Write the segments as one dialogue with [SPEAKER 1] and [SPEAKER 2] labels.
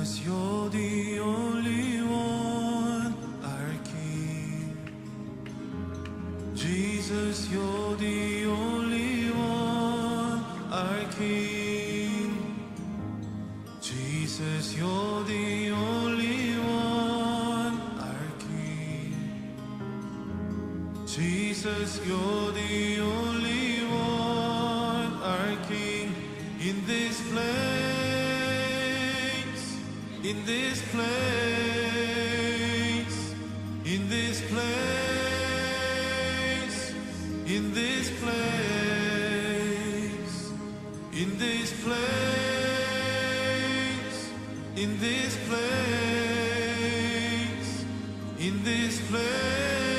[SPEAKER 1] Jesus, you're the only one, our King. Jesus, you're the only one, our King. Jesus, you're the only one, our King. Jesus, you're the only one, our King. In this place, in this place, in this place, in this place, in this place, in this place, in this place,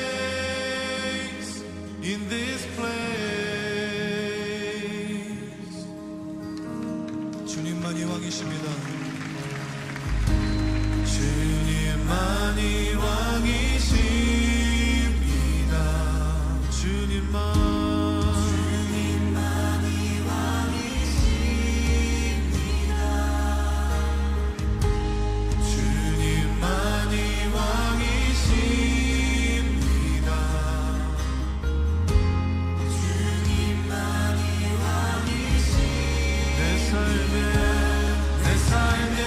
[SPEAKER 1] in this place. 주님만이 왕이십니다. 주님만이 왕이십니다. 주님만이 왕이십니다. 주님만이 왕이십니다. 주님만이 왕이십니다. 내 삶에 내 삶에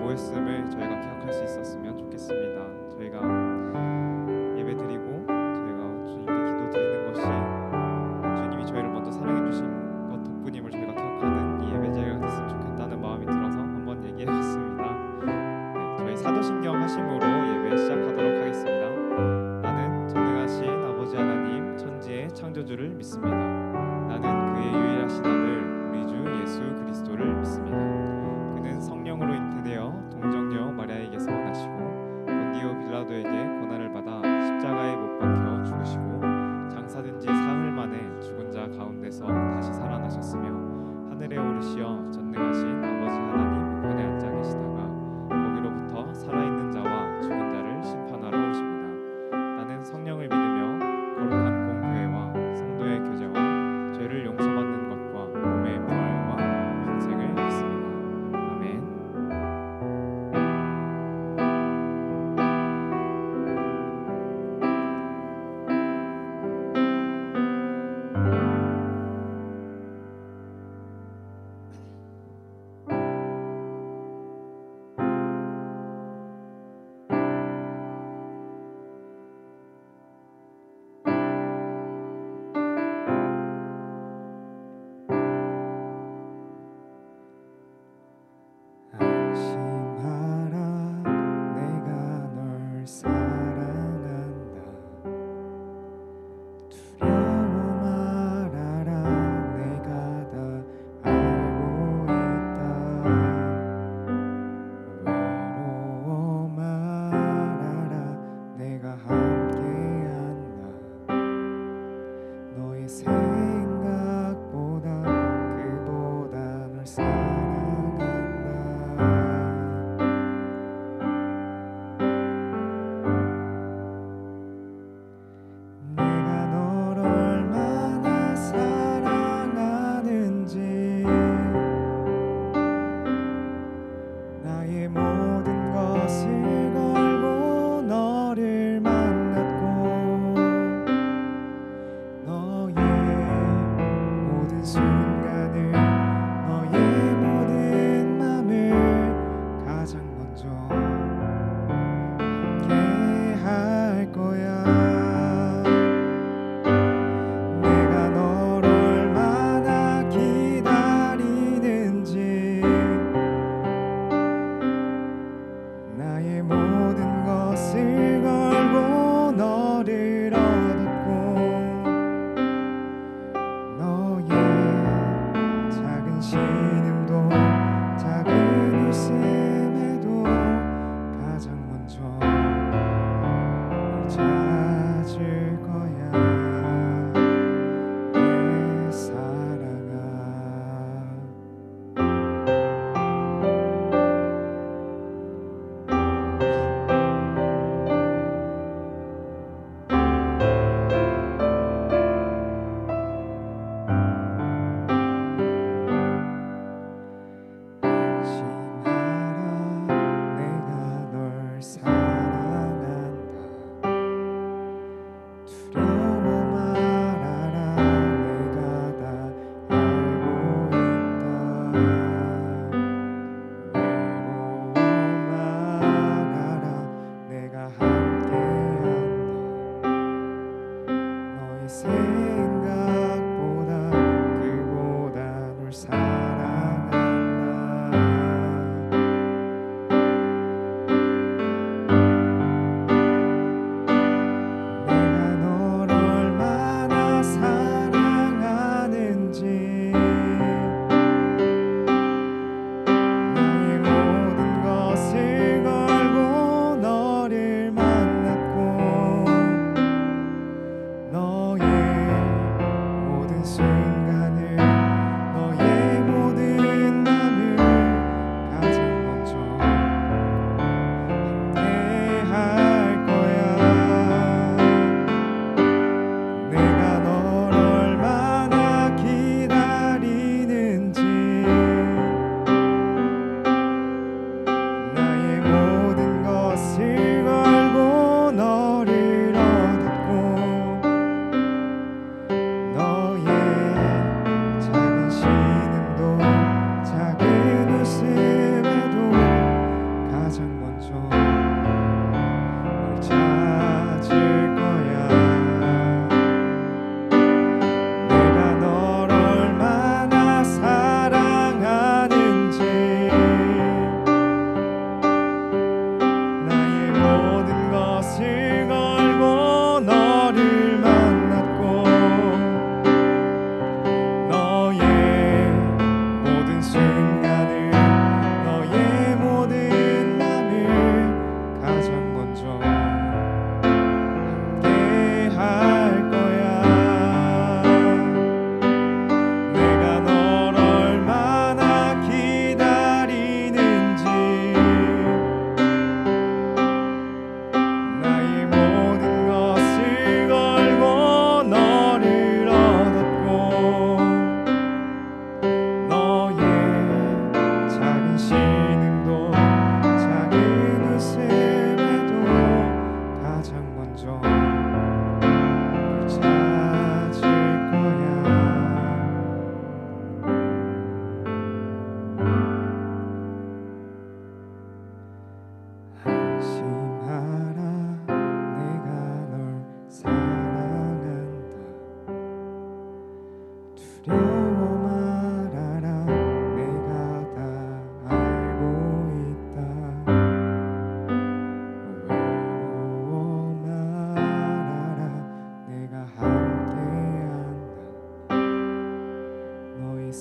[SPEAKER 2] 모였음을 저희가 기억할 수 있었으면 좋겠습니다. 저희가 예배드리고 저희가 주님께 기도드리는 것이 주님이 저희를 먼저 사랑해 주신 것 덕분임을 저희가 기억하는 이 예배 자리가 됐으면 좋겠다는 마음이 들어서 한번 얘기해봤습니다. 네, 저희 사도신경 하심으로 예배 시작하도록 하겠습니다. 나는 전능하신 아버지 하나님 천지의 창조주를 믿습니다. 나는 그의 유일하신 아들 살아나셨으며 하늘에 오르시어 전능하신 아버지 하나님 우편에 앉아 계시다가 거기로부터 살아있는 자와 죽은 자를 심판하러 오십니다. 나는 성령을 믿으며 거룩한 공교회와 성도의 교제와 죄를 용서받는 것과 몸의 부활과 영생을 믿습니다. 아멘.
[SPEAKER 3] 안심하라 내가 널 사랑한다 두려워 말아라 내가 다 알고 있다 외로워 말아라 내가 함께한다 너의 생각보다 그보다 널 사랑한다 내가 널 얼마나 사랑하는지 나의 모든 것을 걸고 너를 만났고 너의 모든 순간을 너의 모든 맘을 가장 먼저 함께 할 거야 내가 널 얼마나 기다리는지 나의 모든 것을 걸고 너를 얻었고 너의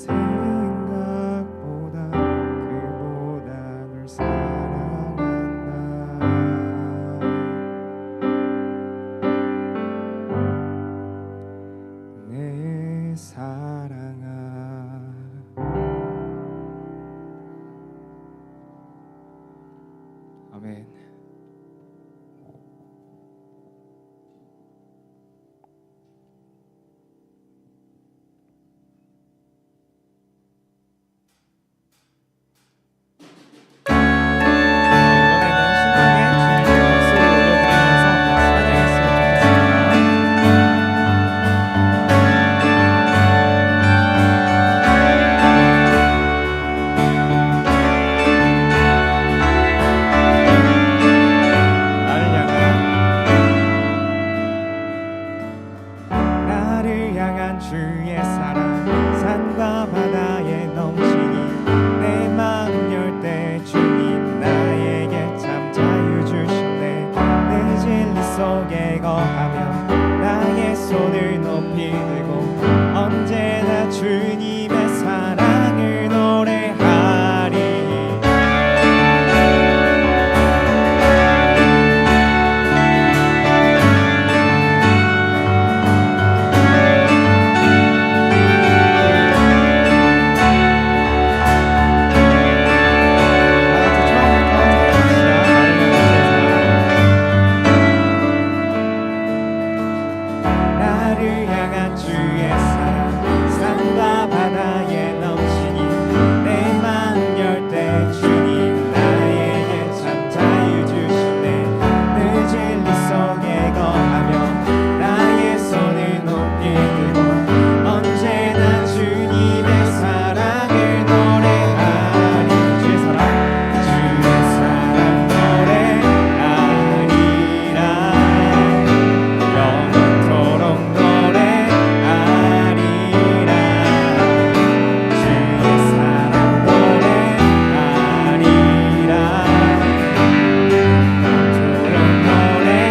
[SPEAKER 3] 생각보다 그보다 널 사랑한다. 내 사랑아. 아멘. 이번에는 신나게 주님께 박수를 올려드리면서 찬양했으면 좋겠습니다. 나를 향한 주의 사랑 산과 바다에 넘치니 내 마음 열 때 주님 나에게 참 자유 주셨네. 내 진리 속에 거하며 나의 손을 높이 들고 언제나 주님의 사랑을 노래하리. 나를 향한 주의 사랑 산과 바다에 넘치니 내 마음 열 때 주님 나에게 참 자유 주시네. 늘 진리 속에 거하며 나의 손을 높이 들고 언제나 주님의 사랑을 노래하리. 주의 사랑 노래하리라. 영원토록 노래하리라. 주의 사랑 노래하리라. 영원토록 노래하리라.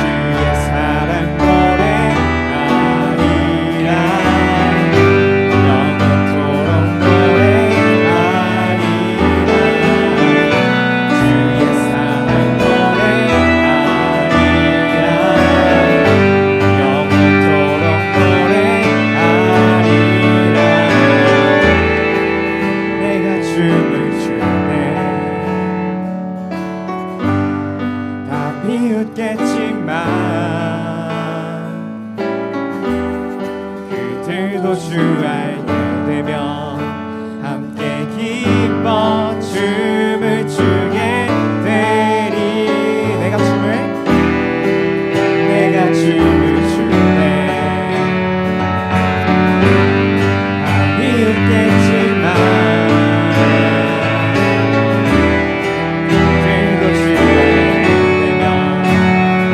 [SPEAKER 3] 주의 사랑 노래하리라. 영원토록 노래하리라. 주의 사랑 노래하리라. 영원토록 노래하리라. 내가 춤을 추네 다 비웃겠지만 그들도 주 알게 되면 함께 기뻐 춤을 추게 되리. 내가 춤을 추네 다 비웃겠지만 그들도 주 알게 되면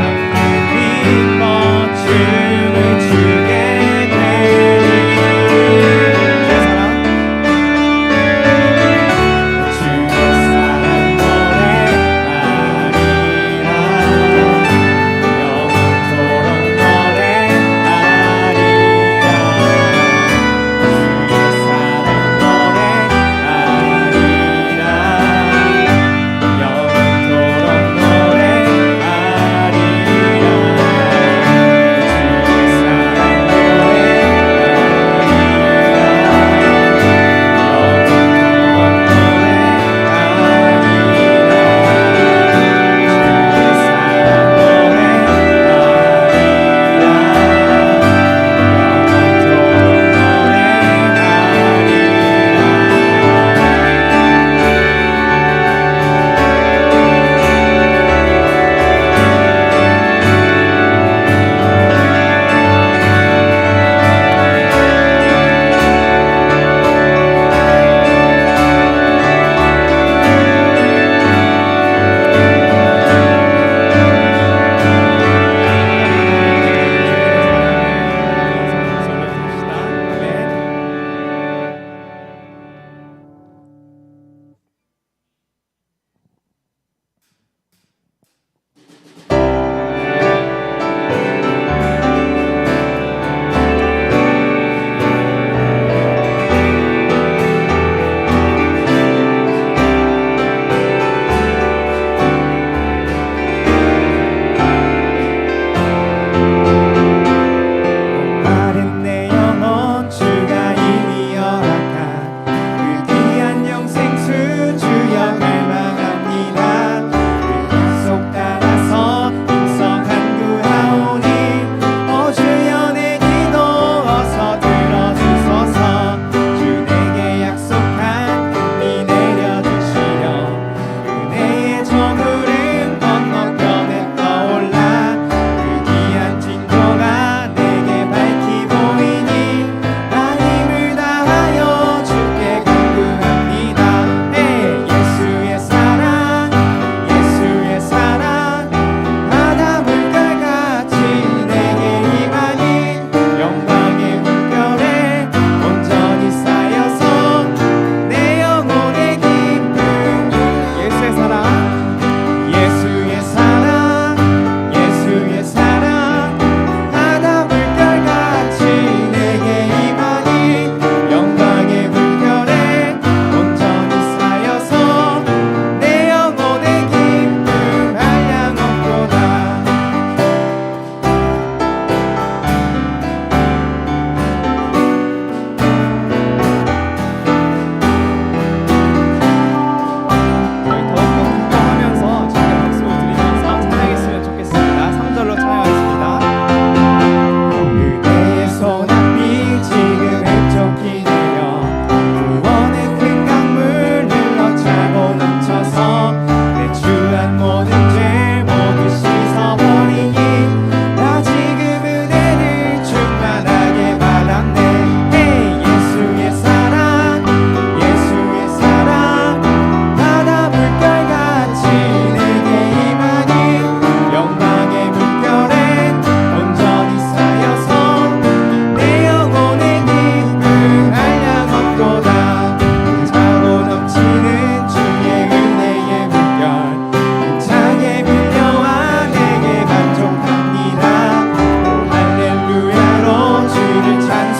[SPEAKER 3] 함께 기뻐 춤을 추게 되리. 주의 사랑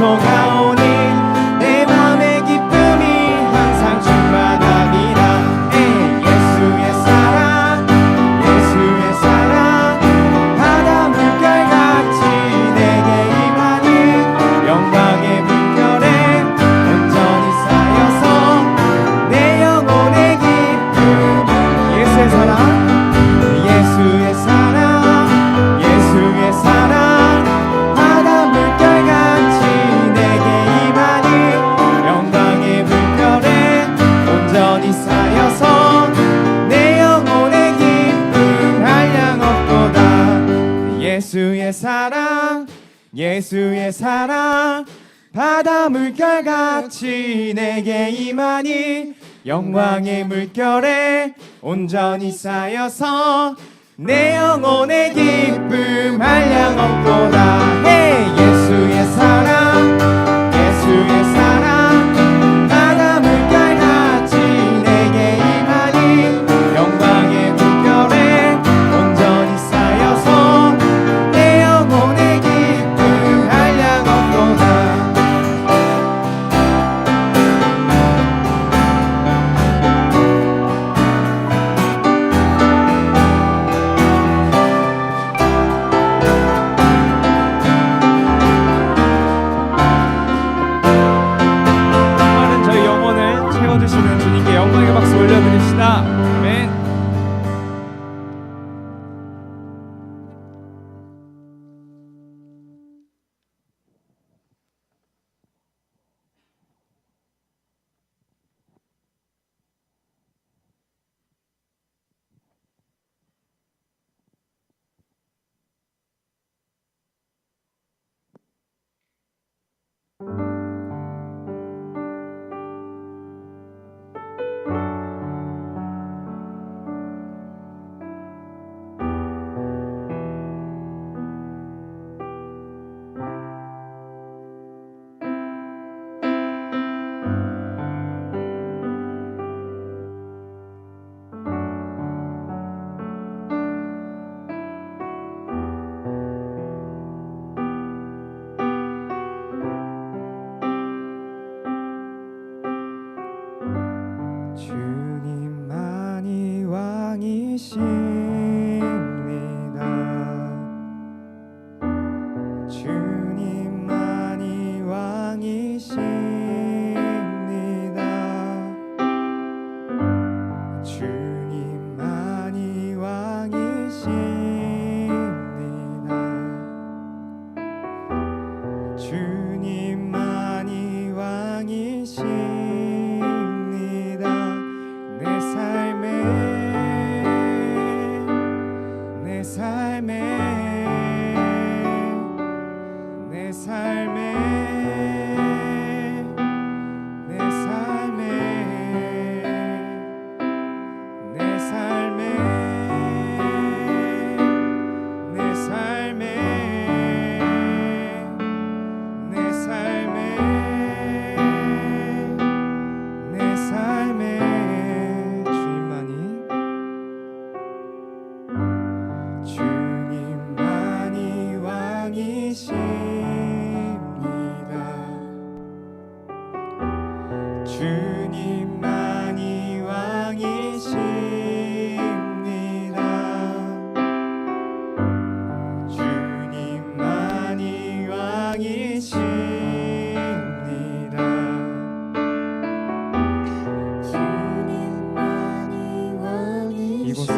[SPEAKER 3] 찬송하오니 내 맘의 기쁨이 항상 충만합니다. 예수의 사랑 예수의 사랑 바다 물결같이 내게 임하니 영광의 물결에 온전히 쌓여서 내 영혼의 기쁨 예수의 사랑 예수의 사랑 예수의 사랑 바다 물결같이 내게 임하니 영광의 물결에 온전히 쌓여서 내 영혼의 기쁨 한량 없도다. 예수의 사랑 예수의 사랑 바다 물결같이 내게 임하니 영광의 물결에 온전히 쌓여서 내 영혼의 기쁨 한량 없도다. 예수의 사랑 예수의 사랑 바다 물결같이 내게 임하니 영광의 물결에 온전히 쌓여서 내 영혼의 기쁨 한량 없도다.
[SPEAKER 2] 많은 저희 영혼을 채워주시는 주님께 영광의 박수 올려드립시다. 아멘.
[SPEAKER 3] 주님만이 왕이십니다. 주님만이 왕이십니다. 주님만이 왕이십니다. 주님만이 왕이십니다. 내 삶에 내 삶에 내 삶에 내 삶에 내 삶에 내 삶에 내 삶에 주님만이 왕이십니다. 주님만이 왕이십니다. 주님만이 왕이십니다. 주님만이 왕이십니다.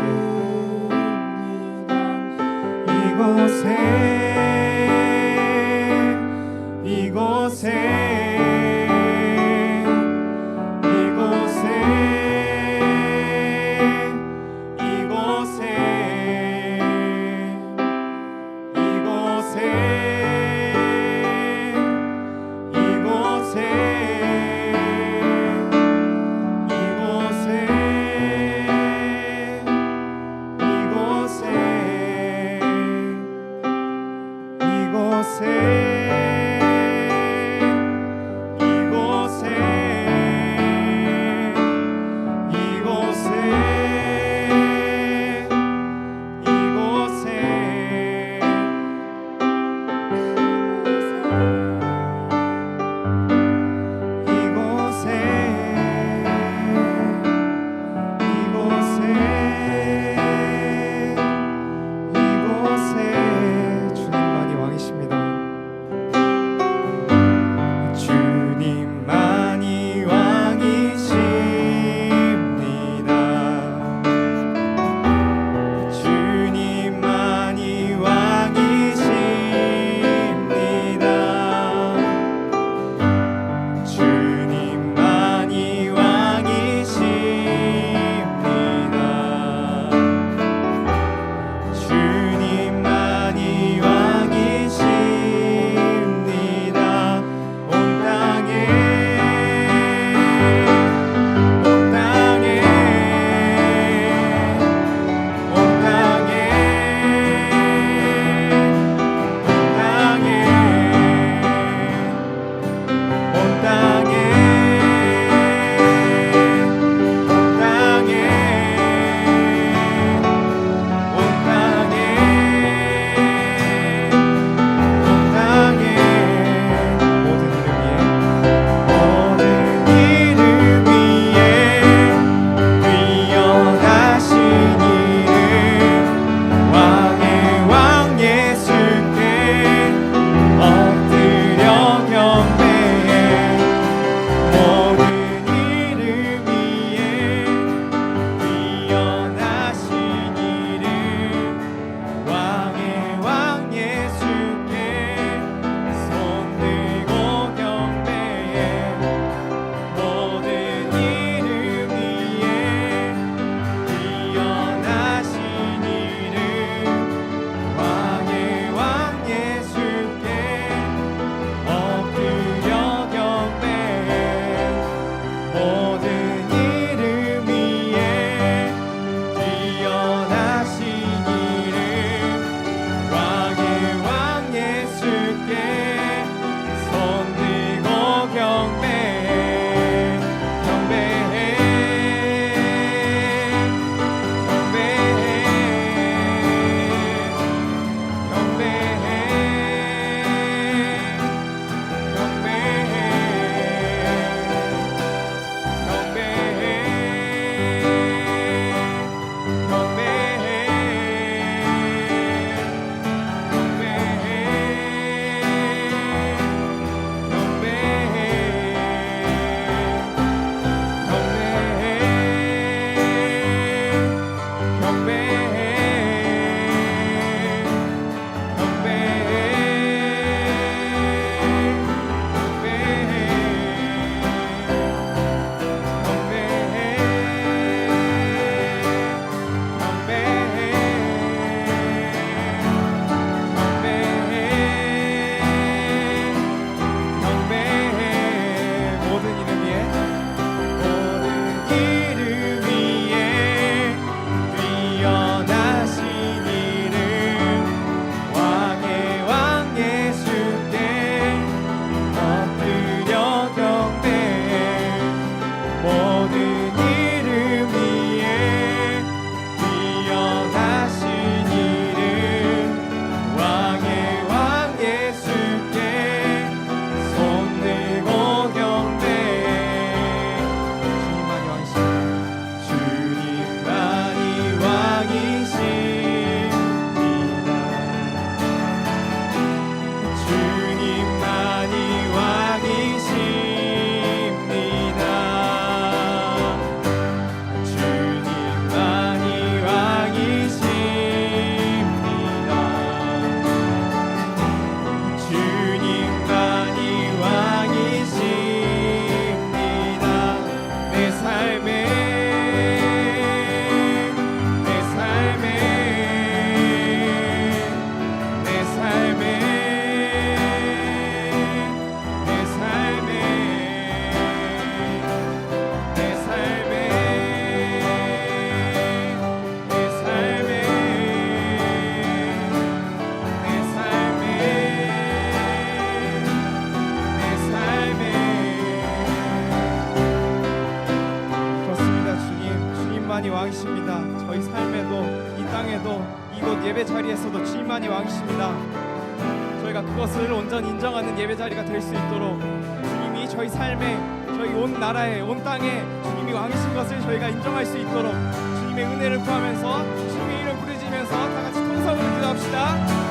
[SPEAKER 2] 자리에서도 주님만이 왕이십니다. 저희가 그것을 온전히 인정하는 예배 자리가 될 수 있도록 주님이 저희 삶에, 저희 온 나라에, 온 땅에 주님이 왕이신 것을 저희가 인정할 수 있도록 주님의 은혜를 구하면서 주님의 이름 부르짖으면서 다 같이 통성으로 기도합시다.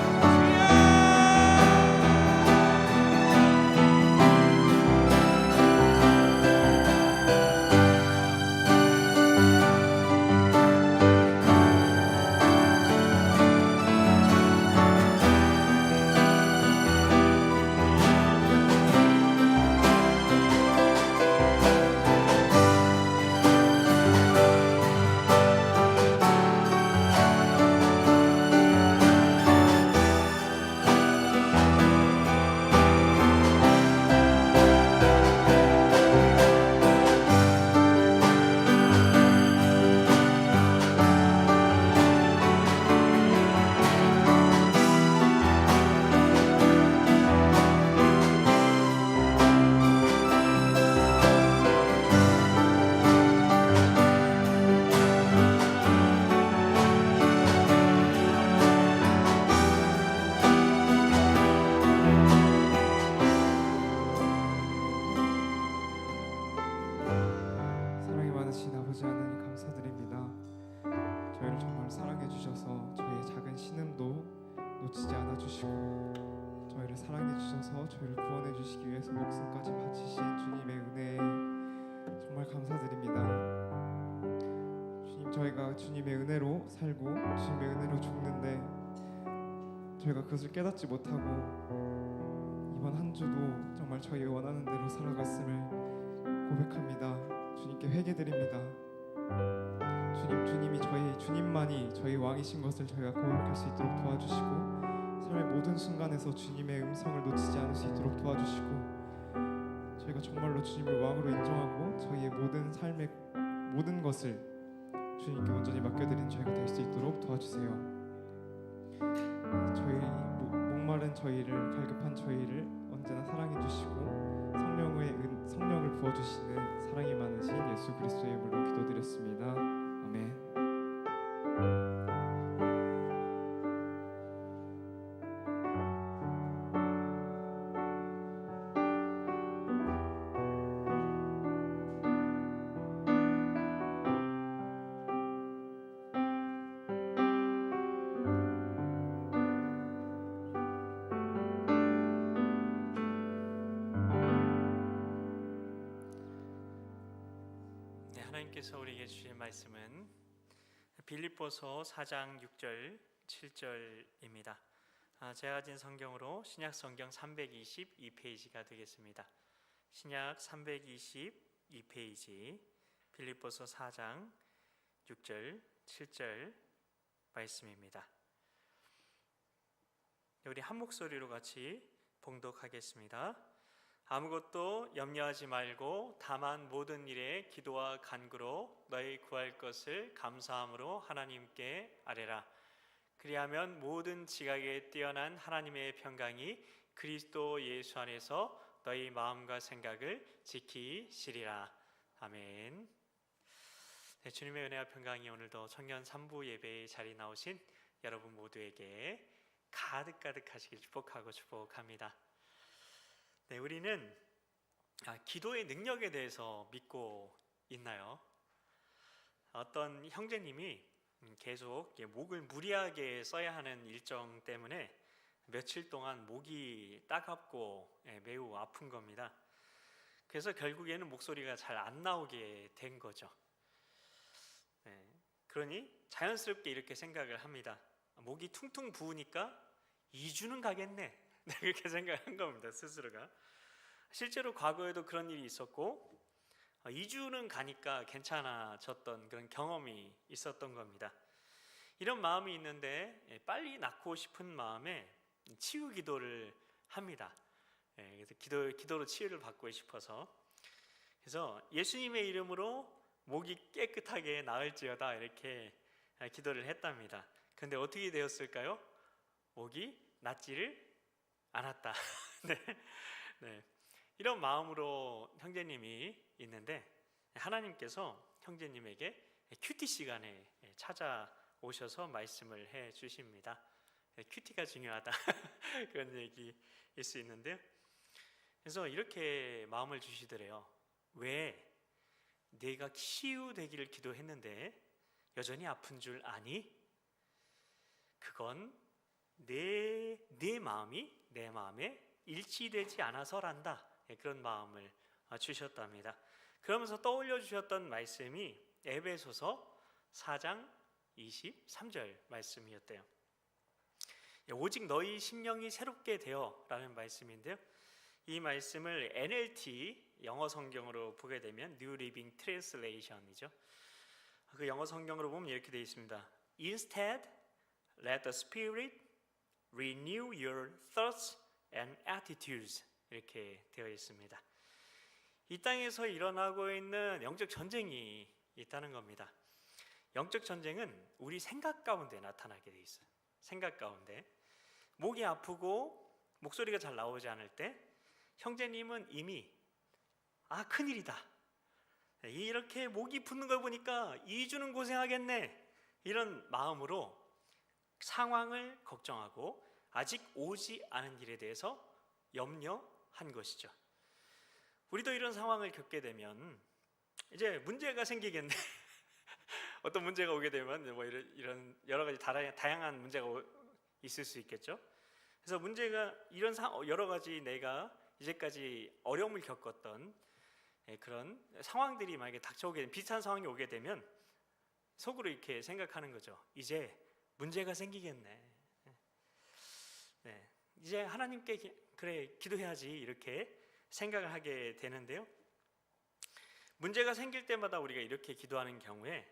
[SPEAKER 2] 사랑이 많으신 아버지 하나님 감사드립니다. 저희를 정말 사랑해 주셔서 저희의 작은 신음도 놓치지 않아 주시고 저희를 사랑해 주셔서 저희를 구원해 주시기 위해서 목숨까지 바치신 주님의 은혜에 정말 감사드립니다. 주님, 저희가 주님의 은혜로 살고 주님의 은혜로 죽는데 저희가 그것을 깨닫지 못하고 이번 한 주도 정말 저희 원하는 대로 살아갔음을 고백합니다. 주님께 회개드립니다. 주님이 주님만이 저희 왕이신 것을 저희가 고백할 수 있도록 도와주시고 삶의 모든 순간에서 주님의 음성을 놓치지 않을 수 있도록 도와주시고 저희가 정말로 주님을 왕으로 인정하고 저희의 모든 삶의 모든 것을 주님께 온전히 맡겨드리는 저희가 될 수 있도록 도와주세요. 저희 목마른 저희를, 갈급한 저희를 언제나 사랑해 주시고 성령을 부어주시는 사랑이 많으신 예수 그리스도의 이름으로 기도드렸습니다. 아멘.
[SPEAKER 4] 하나님께서 우리에게 주신 말씀은 빌립보서 4장 6절 7절입니다. 제가 가진 성경으로 신약 성경 322페이지가 되겠습니다. 신약 322페이지 빌립보서 4장 6절 7절 말씀입니다. 우리 한 목소리로 같이 봉독하겠습니다. 아무것도 염려하지 말고 다만 모든 일에 기도와 간구로 너희 구할 것을 감사함으로 하나님께 아뢰라. 그리하면 모든 지각에 뛰어난 하나님의 평강이 그리스도 예수 안에서 너희 마음과 생각을 지키시리라. 아멘. 네, 주님의 은혜와 평강이 오늘도 청년 3부 예배의 자리에 나오신 여러분 모두에게 가득가득하시길 축복합니다. 네, 우리는 기도의 능력에 대해서 믿고 있나요? 어떤 형제님이 계속 목을 무리하게 써야 하는 일정 때문에 며칠 동안 목이 따갑고 매우 아픈 겁니다. 그래서 결국에는 목소리가 잘 안 나오게 된 거죠. 그러니 자연스럽게 이렇게 생각을 합니다. 목이 퉁퉁 부으니까 2주는 가겠네. 그렇게 생각한 겁니다, 스스로가. 실제로 과거에도 그런 일이 있었고 2주는 가니까 괜찮아졌던 그런 경험이 있었던 겁니다. 이런 마음이 있는데 빨리 낫고 싶은 마음에 치유 기도를 합니다. 그래서 기도로 치유를 받고 싶어서, 그래서 예수님의 이름으로 목이 깨끗하게 나을지어다 이렇게 기도를 했답니다. 그런데 어떻게 되었을까요? 목이 낫지를 않았다. 네. 이런 마음으로 형제님이 있는데 하나님께서 형제님에게 큐티 시간에 오셔서 말씀을 해 주십니다. 큐티가 중요하다 그런 얘기일 수 있는데요. 그래서 이렇게 마음을 주시더래요. 왜 내가 치유되기를 기도했는데 여전히 아픈 줄 아니? 그건 내 마음이 내 마음에 일치되지 않아서란다. 그런 마음을 주셨답니다. 그러면서 떠올려 주셨던 말씀이 에베소서 4장 23절 말씀이었대요. 오직 너희 심령이 새롭게 되어 라는 말씀인데요. 이 말씀을 NLT 영어 성경으로 보게 되면 New Living Translation이죠. 그 영어 성경으로 보면 이렇게 되어 있습니다. Instead, let the Spirit renew your thoughts and attitudes. 이렇게 되어 있습니다. 이 땅에서 일어나고 있는 영적 전쟁이 있다는 겁니다. 영적 전쟁은 우리 생각 가운데 나타나게 돼 있어요. 생각 가운데 목이 아프고 목소리가 잘 나오지 않을 때 형제님은 이미 큰일이다, 이렇게 목이 붓는 걸 보니까 2주는 고생하겠네, 이런 마음으로 상황을 걱정하고 아직 오지 않은 일에 대해서 염려한 것이죠. 우리도 이런 상황을 겪게 되면 이제 문제가 생기겠네. 어떤 문제가 오게 되면 뭐 이런 여러 가지 다양한 문제가 있을 수 있겠죠. 그래서 문제가 이런 여러 가지 내가 이제까지 어려움을 겪었던 그런 상황들이 만약에 닥쳐오게 되면, 비슷한 상황이 오게 되면 속으로 이렇게 생각하는 거죠. 이제 문제가 생기겠네. 이제 하나님께 그래 기도해야지, 이렇게 생각을 하게 되는데요. 문제가 생길 때마다 우리가 이렇게 기도하는 경우에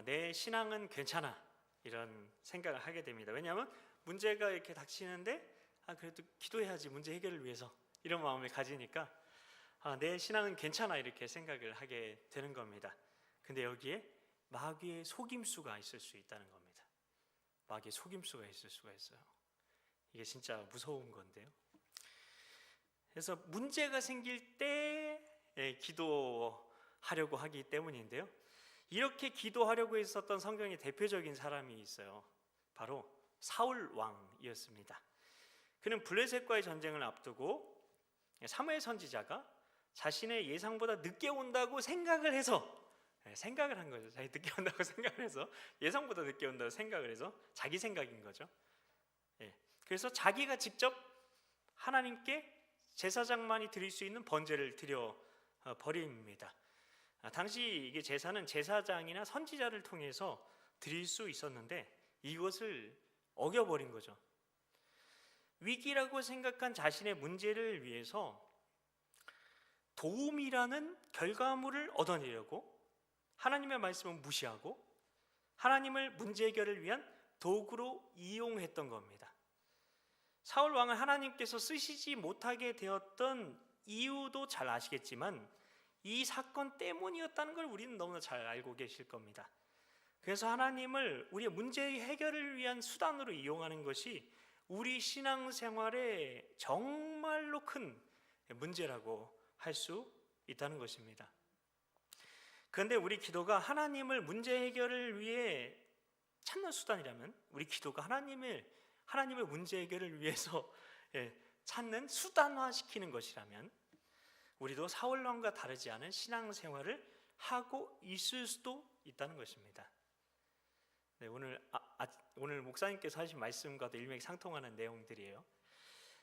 [SPEAKER 4] 내 신앙은 괜찮아, 이런 생각을 하게 됩니다. 왜냐하면 문제가 이렇게 닥치는데 그래도 기도해야지, 문제 해결을 위해서, 이런 마음을 가지니까 내 신앙은 괜찮아, 이렇게 생각을 하게 되는 겁니다. 근데 여기에 마귀의 속임수가 있을 수 있다는 겁니다. 마귀의 속임수가 있을 수가 있어요. 이게 진짜 무서운 건데요. 그래서 문제가 생길 때 기도하려고 하기 때문인데요. 이렇게 기도하려고 했었던 성경의 대표적인 사람이 있어요. 바로 사울 왕이었습니다. 그는 블레셋과의 전쟁을 앞두고 사무엘 선지자가 자신의 예상보다 늦게 온다고 생각을 한 거죠. 자기 늦게 온다고 생각을 해서, 예상보다 늦게 온다고 생각을 해서 자기 생각인 거죠. 그래서 자기가 직접 하나님께 제사장만이 드릴 수 있는 번제를 드려 버립니다. 당시 이게 제사는 제사장이나 선지자를 통해서 드릴 수 있었는데 이것을 어겨버린 거죠. 위기라고 생각한 자신의 문제를 위해서 도움이라는 결과물을 얻어내려고 하나님의 말씀을 무시하고 하나님을 문제 해결을 위한 도구로 이용했던 겁니다. 사울 왕을 하나님께서 쓰시지 못하게 되었던 이유도 잘 아시겠지만 이 사건 때문이었다는 걸 우리는 너무나 잘 알고 계실 겁니다. 그래서 하나님을 우리의 문제 해결을 위한 수단으로 이용하는 것이 우리 신앙생활에 정말로 큰 문제라고 할 수 있다는 것입니다. 그런데 우리 기도가 하나님을 문제 해결을 위해 찾는 수단이라면, 우리 기도가 하나님의 문제 해결을 위해서 찾는 수단화시키는 것이라면 우리도 사울 왕과 다르지 않은 신앙생활을 하고 있을 수도 있다는 것입니다. 오늘 목사님께서 하신 말씀과도 일맥상통하는 내용들이에요.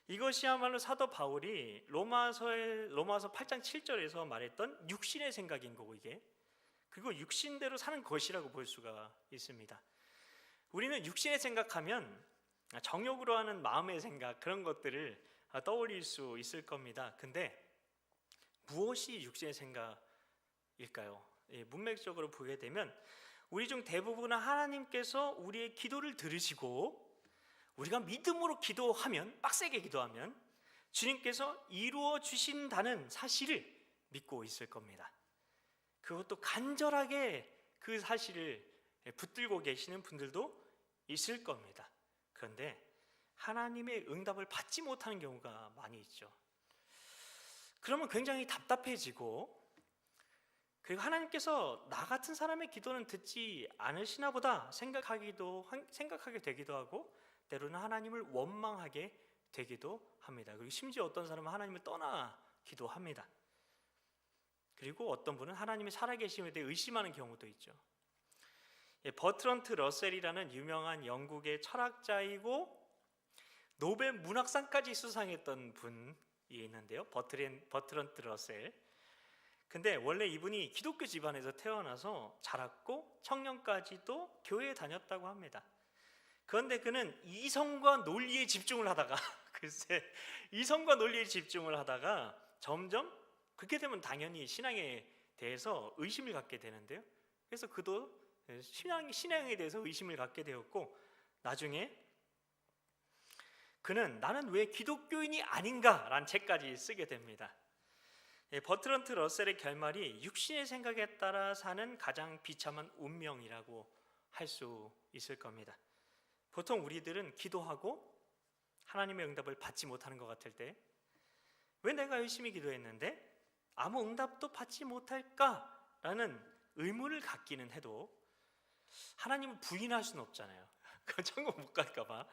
[SPEAKER 4] 이것이야말로 사도 바울이 로마서 8장 7절에서 말했던 육신의 생각인 거고, 이게 그리고 육신대로 사는 것이라고 볼 수가 있습니다. 우리는 육신의 생각하면 정욕으로 하는 마음의 생각, 그런 것들을 떠올릴 수 있을 겁니다. 근데 무엇이 육신의 생각일까요? 문맥적으로 보게 되면 우리 중 대부분은 하나님께서 우리의 기도를 들으시고 우리가 믿음으로 기도하면, 빡세게 기도하면 주님께서 이루어 주신다는 사실을 믿고 있을 겁니다. 그것도 간절하게 그 사실을 붙들고 계시는 분들도 있을 겁니다. 그런데 하나님의 응답을 받지 못하는 경우가 많이 있죠. 그러면 굉장히 답답해지고 그리고 하나님께서 나 같은 사람의 기도는 듣지 않으시나 보다 생각하게 되기도 하고, 때로는 하나님을 원망하게 되기도 합니다. 그리고 심지어 어떤 사람은 하나님을 떠나기도 합니다. 그리고 어떤 분은 하나님의 살아계심에 대해 의심하는 경우도 있죠. 버트런트 러셀이라는 유명한 영국의 철학자이고 노벨 문학상까지 수상했던 분이 있는데요. 버트런트 러셀. 근데 원래 이분이 기독교 집안에서 태어나서 자랐고 청년까지도 교회에 다녔다고 합니다. 그런데 그는 이성과 논리에 집중을 하다가 글쎄, 이성과 논리에 집중을 하다가 점점 그렇게 되면 당연히 신앙에 대해서 의심을 갖게 되는데요. 그래서 그도 신앙에 대해서 의심을 갖게 되었고, 나중에 그는 나는 왜 기독교인이 아닌가라는 책까지 쓰게 됩니다. 버트런트 러셀의 결말이 육신의 생각에 따라 사는 가장 비참한 운명이라고 할 수 있을 겁니다. 보통 우리들은 기도하고 하나님의 응답을 받지 못하는 것 같을 때, 왜 내가 열심히 기도했는데 아무 응답도 받지 못할까라는 의문을 갖기는 해도 하나님을 부인할 수는 없잖아요. 천국 못 갈까 봐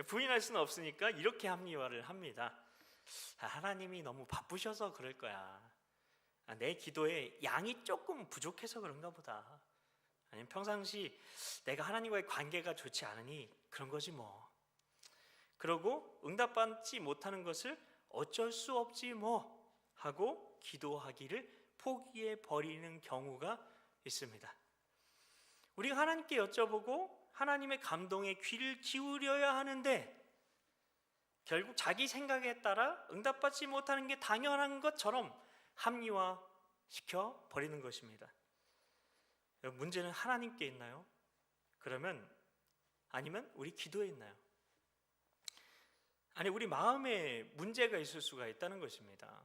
[SPEAKER 4] 부인할 수는 없으니까 이렇게 합리화를 합니다. 하나님이 너무 바쁘셔서 그럴 거야. 내 기도에 양이 조금 부족해서 그런가 보다. 아니면 평상시 내가 하나님과의 관계가 좋지 않으니 그런 거지 뭐. 그러고 응답받지 못하는 것을 어쩔 수 없지 뭐 하고 기도하기를 포기해 버리는 경우가 있습니다. 우리가 하나님께 여쭤보고 하나님의 감동에 귀를 기울여야 하는데 결국 자기 생각에 따라 응답받지 못하는 게 당연한 것처럼 합리화시켜 버리는 것입니다. 문제는 하나님께 있나요? 그러면 아니면 우리 기도에 있나요? 아니, 우리 마음에 문제가 있을 수가 있다는 것입니다.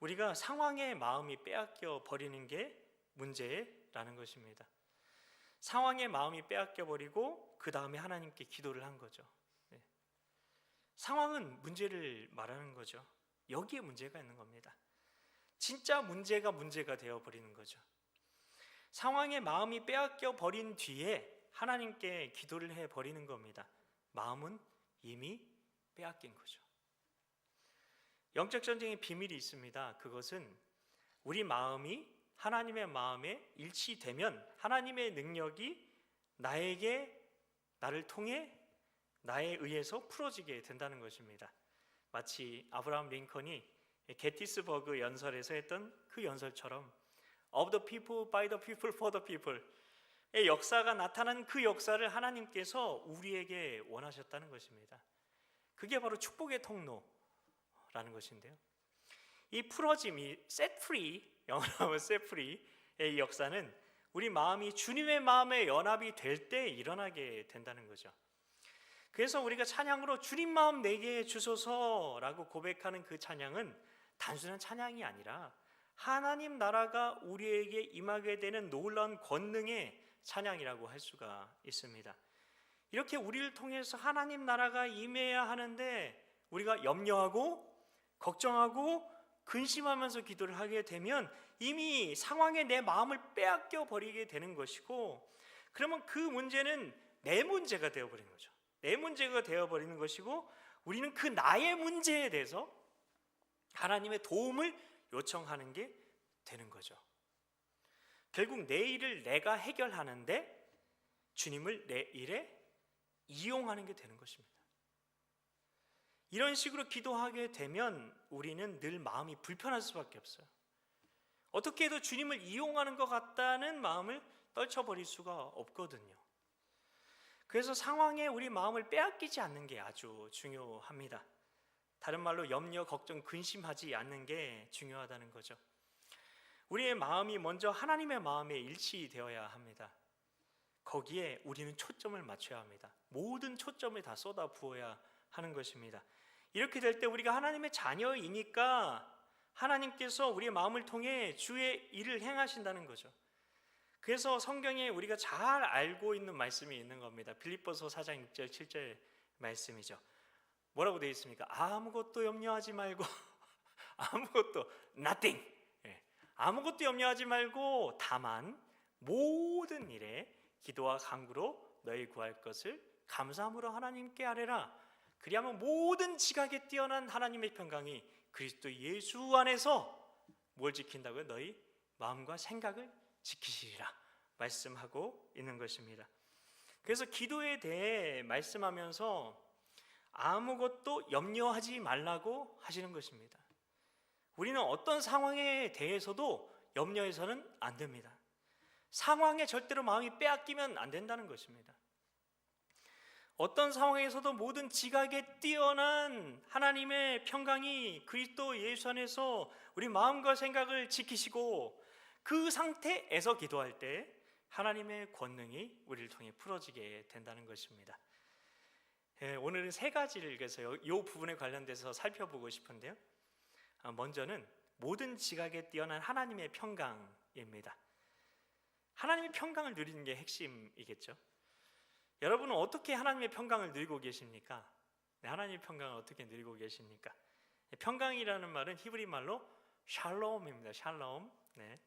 [SPEAKER 4] 우리가 상황에 마음이 빼앗겨 버리는 게 문제라는 것입니다. 상황에 마음이 빼앗겨 버리고 그 다음에 하나님께 기도를 한 거죠. 상황은 문제를 말하는 거죠. 여기에 문제가 있는 겁니다. 진짜 문제가 되어 버리는 거죠. 상황에 마음이 빼앗겨 버린 뒤에 하나님께 기도를 해 버리는 겁니다. 마음은 이미 빼앗긴 거죠. 영적 전쟁의 비밀이 있습니다. 그것은 우리 마음이 하나님의 마음에 일치되면 하나님의 능력이 나를 통해 나에 의해서 풀어지게 된다는 것입니다. 마치 아브라함 링컨이 게티스버그 연설에서 했던 그 연설처럼 Of the people, by the people, for the people의 역사가 나타난 그 역사를 하나님께서 우리에게 원하셨다는 것입니다. 그게 바로 축복의 통로라는 것인데요. 이 풀어짐, 이 set free, 영어로 하면 set free의 역사는 우리 마음이 주님의 마음에 연합이 될 때 일어나게 된다는 거죠. 그래서 우리가 찬양으로 주님 마음 내게 주소서라고 고백하는 그 찬양은 단순한 찬양이 아니라 하나님 나라가 우리에게 임하게 되는 놀라운 권능의 찬양이라고 할 수가 있습니다. 이렇게 우리를 통해서 하나님 나라가 임해야 하는데 우리가 염려하고 걱정하고 근심하면서 기도를 하게 되면 이미 상황에 내 마음을 빼앗겨 버리게 되는 것이고, 그러면 그 문제는 내 문제가 되어버리는 거죠. 내 문제가 되어버리는 것이고, 우리는 그 나의 문제에 대해서 하나님의 도움을 요청하는 게 되는 거죠. 결국 내 일을 내가 해결하는데 주님을 내 일에 이용하는 게 되는 것입니다. 이런 식으로 기도하게 되면 우리는 늘 마음이 불편할 수밖에 없어요. 어떻게 해도 주님을 이용하는 것 같다는 마음을 떨쳐버릴 수가 없거든요. 그래서 상황에 우리 마음을 빼앗기지 않는 게 아주 중요합니다. 다른 말로 염려, 걱정, 근심하지 않는 게 중요하다는 거죠. 우리의 마음이 먼저 하나님의 마음에 일치되어야 합니다. 거기에 우리는 초점을 맞춰야 합니다. 모든 초점을 다 쏟아 부어야 하는 것입니다. 이렇게 될 때 우리가 하나님의 자녀이니까 하나님께서 우리의 마음을 통해 주의 일을 행하신다는 거죠. 그래서 성경에 우리가 잘 알고 있는 말씀이 있는 겁니다. 빌립보서 4장 6절 7절 말씀이죠. 뭐라고 되어 있습니까? 아무것도 염려하지 말고 아무것도 nothing, 아무것도 염려하지 말고 다만 모든 일에 기도와 간구로 너희 구할 것을 감사함으로 하나님께 아뢰라. 그리하면 모든 지각에 뛰어난 하나님의 평강이 그리스도 예수 안에서 뭘 지킨다고요? 너희 마음과 생각을 지키시리라 말씀하고 있는 것입니다. 그래서 기도에 대해 말씀하면서 아무것도 염려하지 말라고 하시는 것입니다. 우리는 어떤 상황에 대해서도 염려해서는 안 됩니다. 상황에 절대로 마음이 빼앗기면 안 된다는 것입니다. 어떤 상황에서도 모든 지각에 뛰어난 하나님의 평강이 그리스도 예수 안에서 우리 마음과 생각을 지키시고 그 상태에서 기도할 때 하나님의 권능이 우리를 통해 풀어지게 된다는 것입니다. 오늘은 세 가지를 그래서 이 부분에 관련돼서 살펴보고 싶은데요. 먼저는 모든 지각에 뛰어난 하나님의 평강입니다. 하나님의 평강을 누리는 게 핵심이겠죠. 여러분은 어떻게 하나님의 평강을 누리고 계십니까? 네, 하나님의 평강을 어떻게 누리고 계십니까? 평강이라는 말은 히브리 말로 샬롬입니다. 샬롬. 네.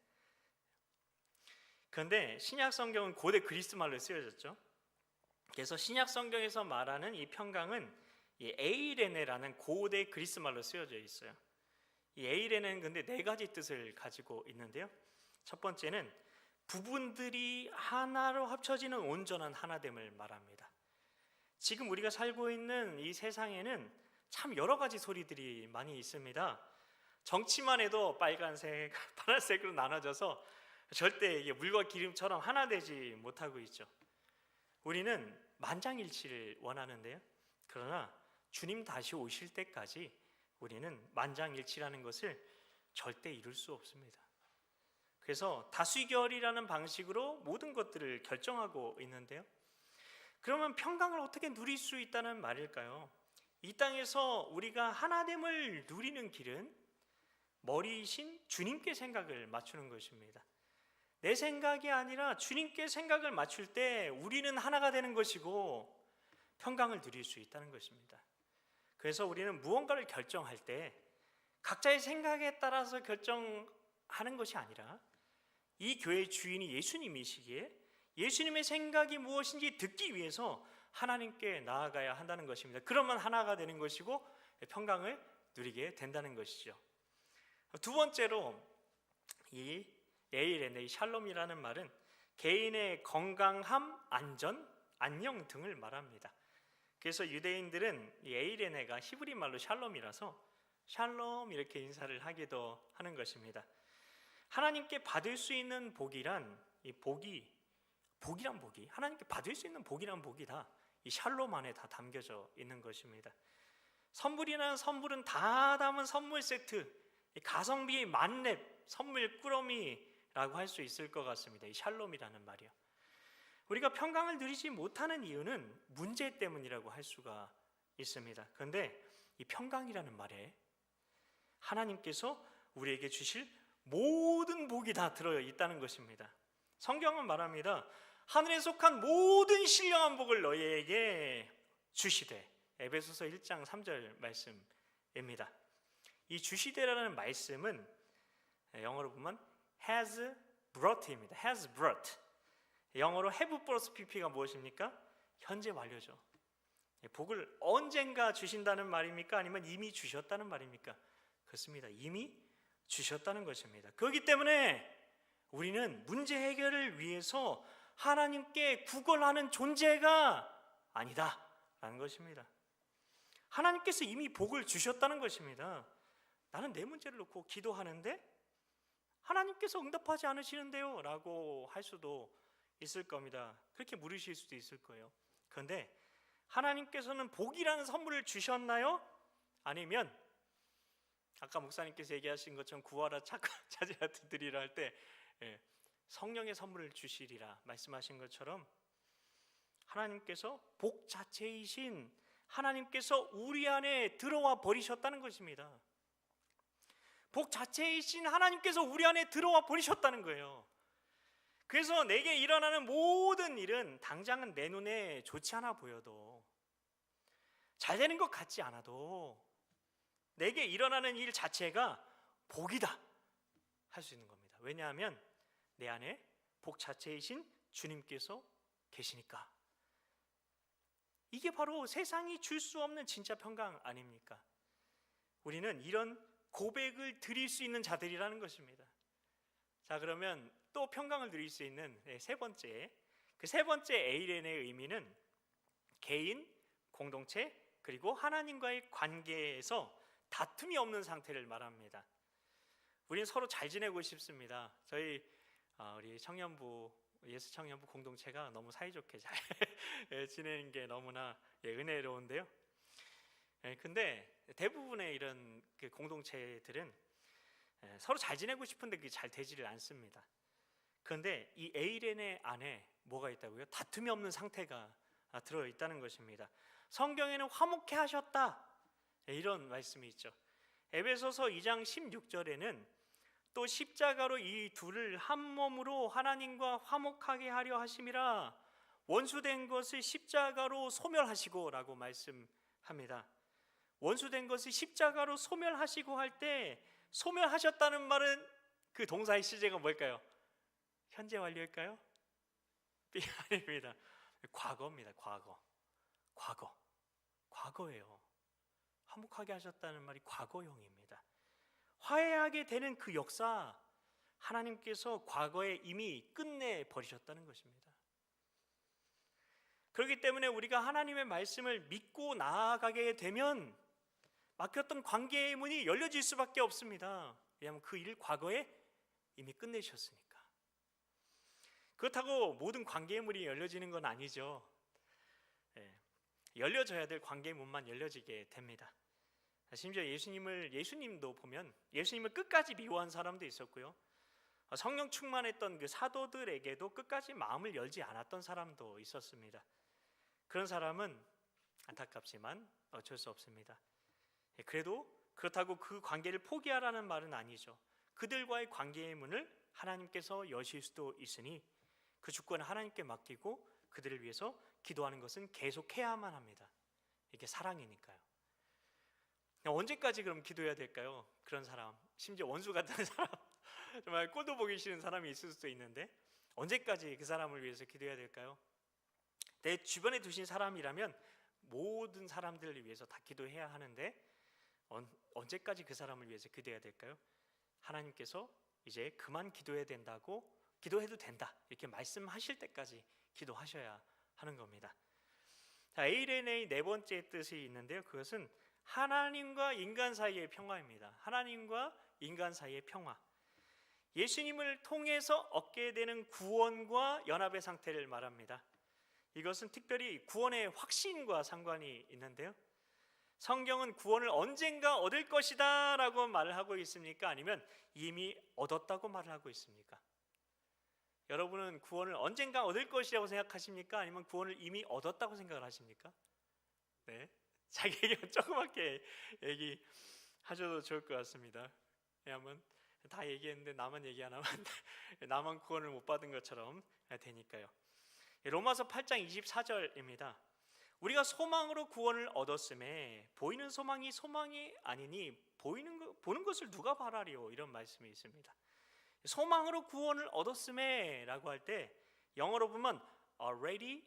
[SPEAKER 4] 그런데 신약 성경은 고대 그리스 말로 쓰여졌죠. 그래서 신약 성경에서 말하는 이 평강은 이 에이레네라는 고대 그리스 말로 쓰여져 있어요. 이 에이레네는 근데 네 가지 뜻을 가지고 있는데요. 첫 번째는 부분들이 하나로 합쳐지는 온전한 하나됨을 말합니다. 지금 우리가 살고 있는 이 세상에는 참 여러 가지 소리들이 많이 있습니다. 정치만 해도 빨간색, 파란색으로 나눠져서 절대 이게 물과 기름처럼 하나 되지 못하고 있죠. 우리는 만장일치를 원하는데요. 그러나 주님 다시 오실 때까지 우리는 만장일치라는 것을 절대 이룰 수 없습니다. 그래서 다수결이라는 방식으로 모든 것들을 결정하고 있는데요. 그러면 평강을 어떻게 누릴 수 있다는 말일까요? 이 땅에서 우리가 하나됨을 누리는 길은 머리이신 주님께 생각을 맞추는 것입니다. 내 생각이 아니라 주님께 생각을 맞출 때 우리는 하나가 되는 것이고 평강을 누릴 수 있다는 것입니다. 그래서 우리는 무언가를 결정할 때 각자의 생각에 따라서 결정하는 것이 아니라 이 교회의 주인이 예수님이시기에 예수님의 생각이 무엇인지 듣기 위해서 하나님께 나아가야 한다는 것입니다. 그러면 하나가 되는 것이고 평강을 누리게 된다는 것이죠. 두 번째로 이 에이레네, 샬롬이라는 말은 개인의 건강함, 안전, 안녕 등을 말합니다. 그래서 유대인들은 이 에이레네가 히브리 말로 샬롬이라서 샬롬 이렇게 인사를 하기도 하는 것입니다. 하나님께 받을 수 있는 복이란 이 복이란 복이 하나님께 받을 수 있는 복이란 복이 다 이 샬롬 안에 다 담겨져 있는 것입니다. 선물이라는 선물은 다 담은 선물 세트, 가성비 만렙 선물 꾸러미라고 할 수 있을 것 같습니다. 이 샬롬이라는 말이요. 우리가 평강을 누리지 못하는 이유는 문제 때문이라고 할 수가 있습니다. 그런데 이 평강이라는 말에 하나님께서 우리에게 주실 모든 복이 다 들어 있다는 것입니다. 성경은 말합니다. 하늘에 속한 모든 신령한 복을 너희에게 주시되, 에베소서 1장 3절 말씀입니다. 이 주시되라는 말씀은 영어로 보면 has brought입니다. has brought. 영어로 have plus pp가 무엇입니까? 현재 완료죠. 복을 언젠가 주신다는 말입니까? 아니면 이미 주셨다는 말입니까? 그렇습니다. 이미 주셨다는 것입니다. 그렇기 때문에 우리는 문제 해결을 위해서 하나님께 구걸하는 존재가 아니다라는 것입니다. 하나님께서 이미 복을 주셨다는 것입니다. 나는 내 문제를 놓고 기도하는데 하나님께서 응답하지 않으시는데요 라고 할 수도 있을 겁니다. 그렇게 물으실 수도 있을 거예요. 그런데 하나님께서는 복이라는 선물을 주셨나요? 아니면 아까 목사님께서 얘기하신 것처럼 구하라 찾으라 두드리라 할 때 성령의 선물을 주시리라 말씀하신 것처럼 하나님께서 복 자체이신 하나님께서 우리 안에 들어와 버리셨다는 것입니다. 복 자체이신 하나님께서 우리 안에 들어와 버리셨다는 거예요. 그래서 내게 일어나는 모든 일은 당장은 내 눈에 좋지 않아 보여도, 잘 되는 것 같지 않아도 내게 일어나는 일 자체가 복이다 할 수 있는 겁니다. 왜냐하면 내 안에 복 자체이신 주님께서 계시니까. 이게 바로 세상이 줄 수 없는 진짜 평강 아닙니까? 우리는 이런 고백을 드릴 수 있는 자들이라는 것입니다. 자, 그러면 또 평강을 드릴 수 있는 세 번째, 그 세 번째 에이렌의 의미는 개인, 공동체, 그리고 하나님과의 관계에서 다툼이 없는 상태를 말합니다. 우리는 서로 잘 지내고 싶습니다. 저희 우리 청년부, 예수 청년부 공동체가 너무 사이좋게 잘 지내는 게 너무나 은혜로운데요. 근데 대부분의 이런 그 공동체들은 서로 잘 지내고 싶은데 그게 잘 되지를 않습니다. 그런데 이 에이렌의 안에 뭐가 있다고요? 다툼이 없는 상태가 들어있다는 것입니다. 성경에는 화목해 하셨다, 이런 말씀이 있죠. 에베소서 2장 16절에는 또 십자가로 이 둘을 한 몸으로 하나님과 화목하게 하려 하심이라 원수된 것을 십자가로 소멸하시고 라고 말씀합니다. 원수된 것을 십자가로 소멸하시고 할 때 소멸하셨다는 말은 그 동사의 시제가 뭘까요? 현재 완료일까요? 아닙니다. 과거입니다. 과거예요. 화목하게 하셨다는 말이 과거형입니다. 화해하게 되는 그 역사, 하나님께서 과거에 이미 끝내버리셨다는 것입니다. 그렇기 때문에 우리가 하나님의 말씀을 믿고 나아가게 되면 막혔던 관계의 문이 열려질 수밖에 없습니다. 왜냐하면 그 일 과거에 이미 끝내셨으니까. 그렇다고 모든 관계의 문이 열려지는 건 아니죠. 열려져야 될 관계의 문만 열려지게 됩니다. 심지어 예수님도 보면 예수님을 끝까지 미워한 사람도 있었고요, 성령 충만했던 그 사도들에게도 끝까지 마음을 열지 않았던 사람도 있었습니다. 그런 사람은 안타깝지만 어쩔 수 없습니다. 그래도 그렇다고 그 관계를 포기하라는 말은 아니죠. 그들과의 관계의 문을 하나님께서 여실 수도 있으니 그 주권을 하나님께 맡기고 그들을 위해서 기도하는 것은 계속해야만 합니다. 이게 사랑이니까요. 언제까지 그럼 기도해야 될까요? 그런 사람, 심지어 원수 같은 사람, 정말 꼴도 보기 싫은 사람이 있을 수도 있는데 언제까지 그 사람을 위해서 기도해야 될까요? 내 주변에 두신 사람이라면 모든 사람들을 위해서 다 기도해야 하는데 언제까지 그 사람을 위해서 기도해야 될까요? 하나님께서 이제 그만 기도해야 된다고, 기도해도 된다, 이렇게 말씀하실 때까지 기도하셔야 하는 겁니다. 자, 에이렌의 네 번째 뜻이 있는데요, 그것은 하나님과 인간 사이의 평화입니다. 하나님과 인간 사이의 평화. 예수님을 통해서 얻게 되는 구원과 연합의 상태를 말합니다. 이것은 특별히 구원의 확신과 상관이 있는데요, 성경은 구원을 언젠가 얻을 것이다 라고 말을 하고 있습니까? 아니면 이미 얻었다고 말을 하고 있습니까? 여러분은 구원을 언젠가 얻을 것이라고 생각하십니까? 아니면 구원을 이미 얻었다고 생각을 하십니까? 네, 자기에게 조그맣게 얘기하셔도 좋을 것 같습니다. 왜냐하면 다 얘기했는데 나만 얘기 안 하면 나만 구원을 못 받은 것처럼 되니까요. 로마서 8장 24절입니다. 우리가 소망으로 구원을 얻었음에 보이는 소망이 소망이 아니니 보는 것을 누가 바라리요, 이런 말씀이 있습니다. 소망으로 구원을 얻었음에 라고 할 때 영어로 보면 already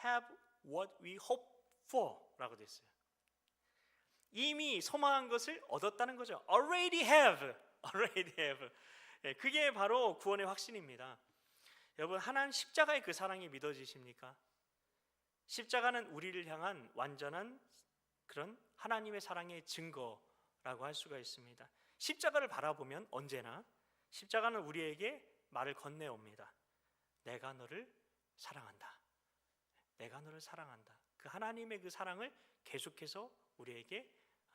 [SPEAKER 4] have what we hope for 라고 되어 있어요. 이미 소망한 것을 얻었다는 거죠. already have. 그게 바로 구원의 확신입니다. 여러분, 하나님 십자가의 그 사랑이 믿어지십니까? 십자가는 우리를 향한 완전한 그런 하나님의 사랑의 증거라고 할 수가 있습니다. 십자가를 바라보면 언제나 십자가는 우리에게 말을 건네옵니다. 내가 너를 사랑한다. 내가 너를 사랑한다. 그 하나님의 그 사랑을 계속해서 우리에게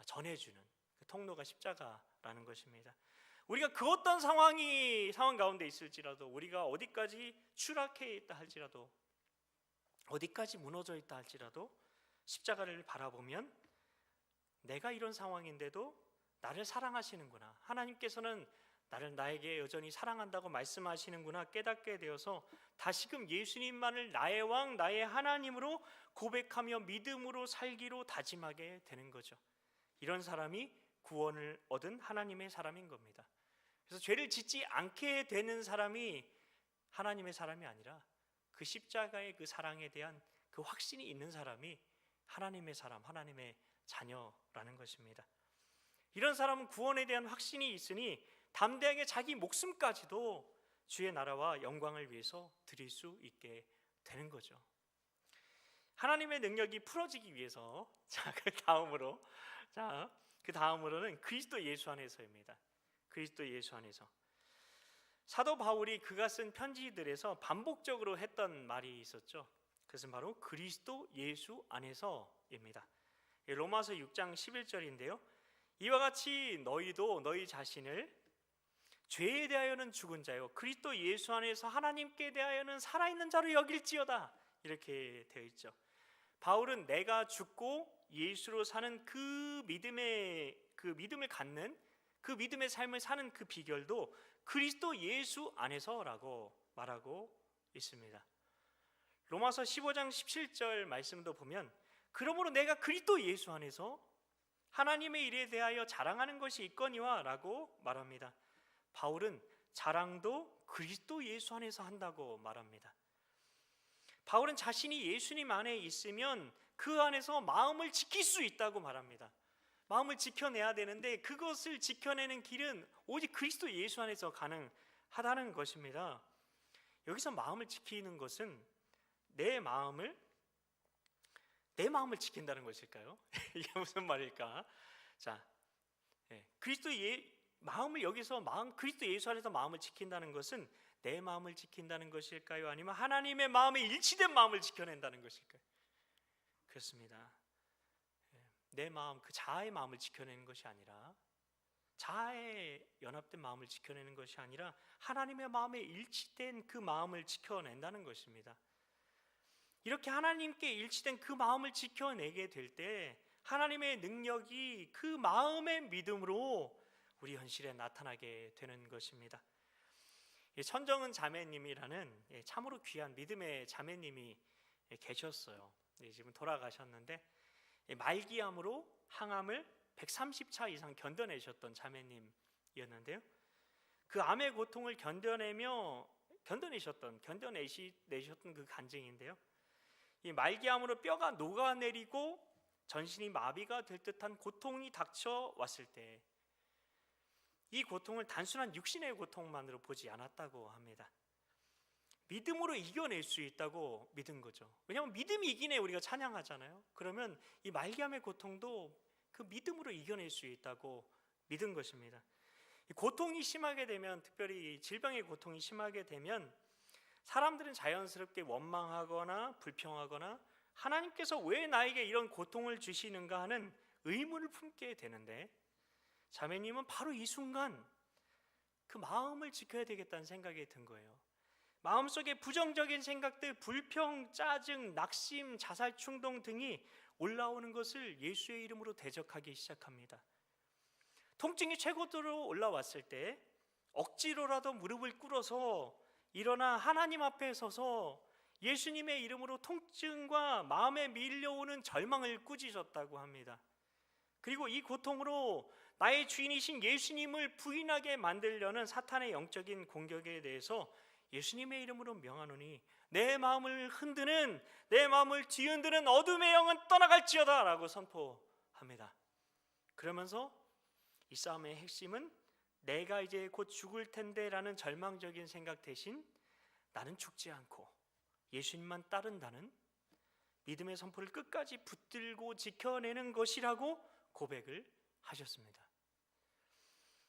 [SPEAKER 4] 전해주는 그 통로가 십자가라는 것입니다. 우리가 그 어떤 상황 가운데 있을지라도, 우리가 어디까지 추락해 있다 할지라도, 어디까지 무너져 있다 할지라도 십자가를 바라보면 내가 이런 상황인데도 나를 사랑하시는구나, 하나님께서는 나에게 여전히 사랑한다고 말씀하시는구나 깨닫게 되어서 다시금 예수님만을 나의 왕, 나의 하나님으로 고백하며 믿음으로 살기로 다짐하게 되는 거죠. 이런 사람이 구원을 얻은 하나님의 사람인 겁니다. 그래서 죄를 짓지 않게 되는 사람이 하나님의 사람이 아니라 그 십자가의 그 사랑에 대한 그 확신이 있는 사람이 하나님의 사람, 하나님의 자녀라는 것입니다. 이런 사람은 구원에 대한 확신이 있으니 담대하게 자기 목숨까지도 주의 나라와 영광을 위해서 드릴 수 있게 되는 거죠. 하나님의 능력이 풀어지기 위해서 그 다음으로는 그리스도 예수 안에서입니다. 그리스도 예수 안에서. 사도 바울이 그가 쓴 편지들에서 반복적으로 했던 말이 있었죠. 그것은 바로 그리스도 예수 안에서입니다. 로마서 6장 11절인데요. 이와 같이 너희도 너희 자신을 죄에 대하여는 죽은 자요 그리스도 예수 안에서 하나님께 대하여는 살아있는 자로 여길지어다, 이렇게 되어 있죠. 바울은 내가 죽고 예수로 사는 그 믿음을 갖는 그 믿음의 삶을 사는 그 비결도 그리스도 예수 안에서라고 말하고 있습니다. 로마서 15장 17절 말씀도 보면 그러므로 내가 그리스도 예수 안에서 하나님의 일에 대하여 자랑하는 것이 있거니와 라고 말합니다. 바울은 자랑도 그리스도 예수 안에서 한다고 말합니다. 바울은 자신이 예수님 안에 있으면 그 안에서 마음을 지킬 수 있다고 말합니다. 마음을 지켜내야 되는데 그것을 지켜내는 길은 오직 그리스도 예수 안에서 가능하다는 것입니다. 여기서 마음을 지키는 것은 내 마음을 지킨다는 것일까요? 이게 무슨 말일까? 자, 그리스도 예수 안에서 마음을 지킨다는 것은 내 마음을 지킨다는 것일까요? 아니면 하나님의 마음에 일치된 마음을 지켜낸다는 것일까요? 그렇습니다. 내 마음, 그 자아의 마음을 지켜내는 것이 아니라, 자아의 연합된 마음을 지켜내는 것이 아니라 하나님의 마음에 일치된 그 마음을 지켜낸다는 것입니다. 이렇게 하나님께 일치된 그 마음을 지켜내게 될 때 하나님의 능력이 그 마음의 믿음으로 우리 현실에 나타나게 되는 것입니다. 천정은 자매님이라는 참으로 귀한 믿음의 자매님이 계셨어요. 지금 돌아가셨는데 말기암으로 항암을 130차 이상 견뎌내셨던 자매님이었는데요. 그 암의 고통을 견뎌내셨던 그 간증인데요. 이 말기암으로 뼈가 녹아내리고 전신이 마비가 될 듯한 고통이 닥쳐왔을 때 이 고통을 단순한 육신의 고통만으로 보지 않았다고 합니다. 믿음으로 이겨낼 수 있다고 믿은 거죠. 왜냐하면 믿음이 이기네 우리가 찬양하잖아요. 그러면 이 말기암의 고통도 그 믿음으로 이겨낼 수 있다고 믿은 것입니다. 고통이 심하게 되면, 특별히 질병의 고통이 심하게 되면 사람들은 자연스럽게 원망하거나 불평하거나 하나님께서 왜 나에게 이런 고통을 주시는가 하는 의문을 품게 되는데, 자매님은 바로 이 순간 그 마음을 지켜야 되겠다는 생각이 든 거예요. 마음속에 부정적인 생각들, 불평, 짜증, 낙심, 자살 충동 등이 올라오는 것을 예수의 이름으로 대적하기 시작합니다. 통증이 최고로 올라왔을 때 억지로라도 무릎을 꿇어서 일어나 하나님 앞에 서서 예수님의 이름으로 통증과 마음에 밀려오는 절망을 꾸짖었다고 합니다. 그리고 이 고통으로 나의 주인이신 예수님을 부인하게 만들려는 사탄의 영적인 공격에 대해서 예수님의 이름으로 명하노니 내 마음을 뒤흔드는 어둠의 영은 떠나갈지어다 라고 선포합니다. 그러면서 이 싸움의 핵심은 내가 이제 곧 죽을 텐데 라는 절망적인 생각 대신 나는 죽지 않고 예수님만 따른다는 믿음의 선포를 끝까지 붙들고 지켜내는 것이라고 고백을 하셨습니다.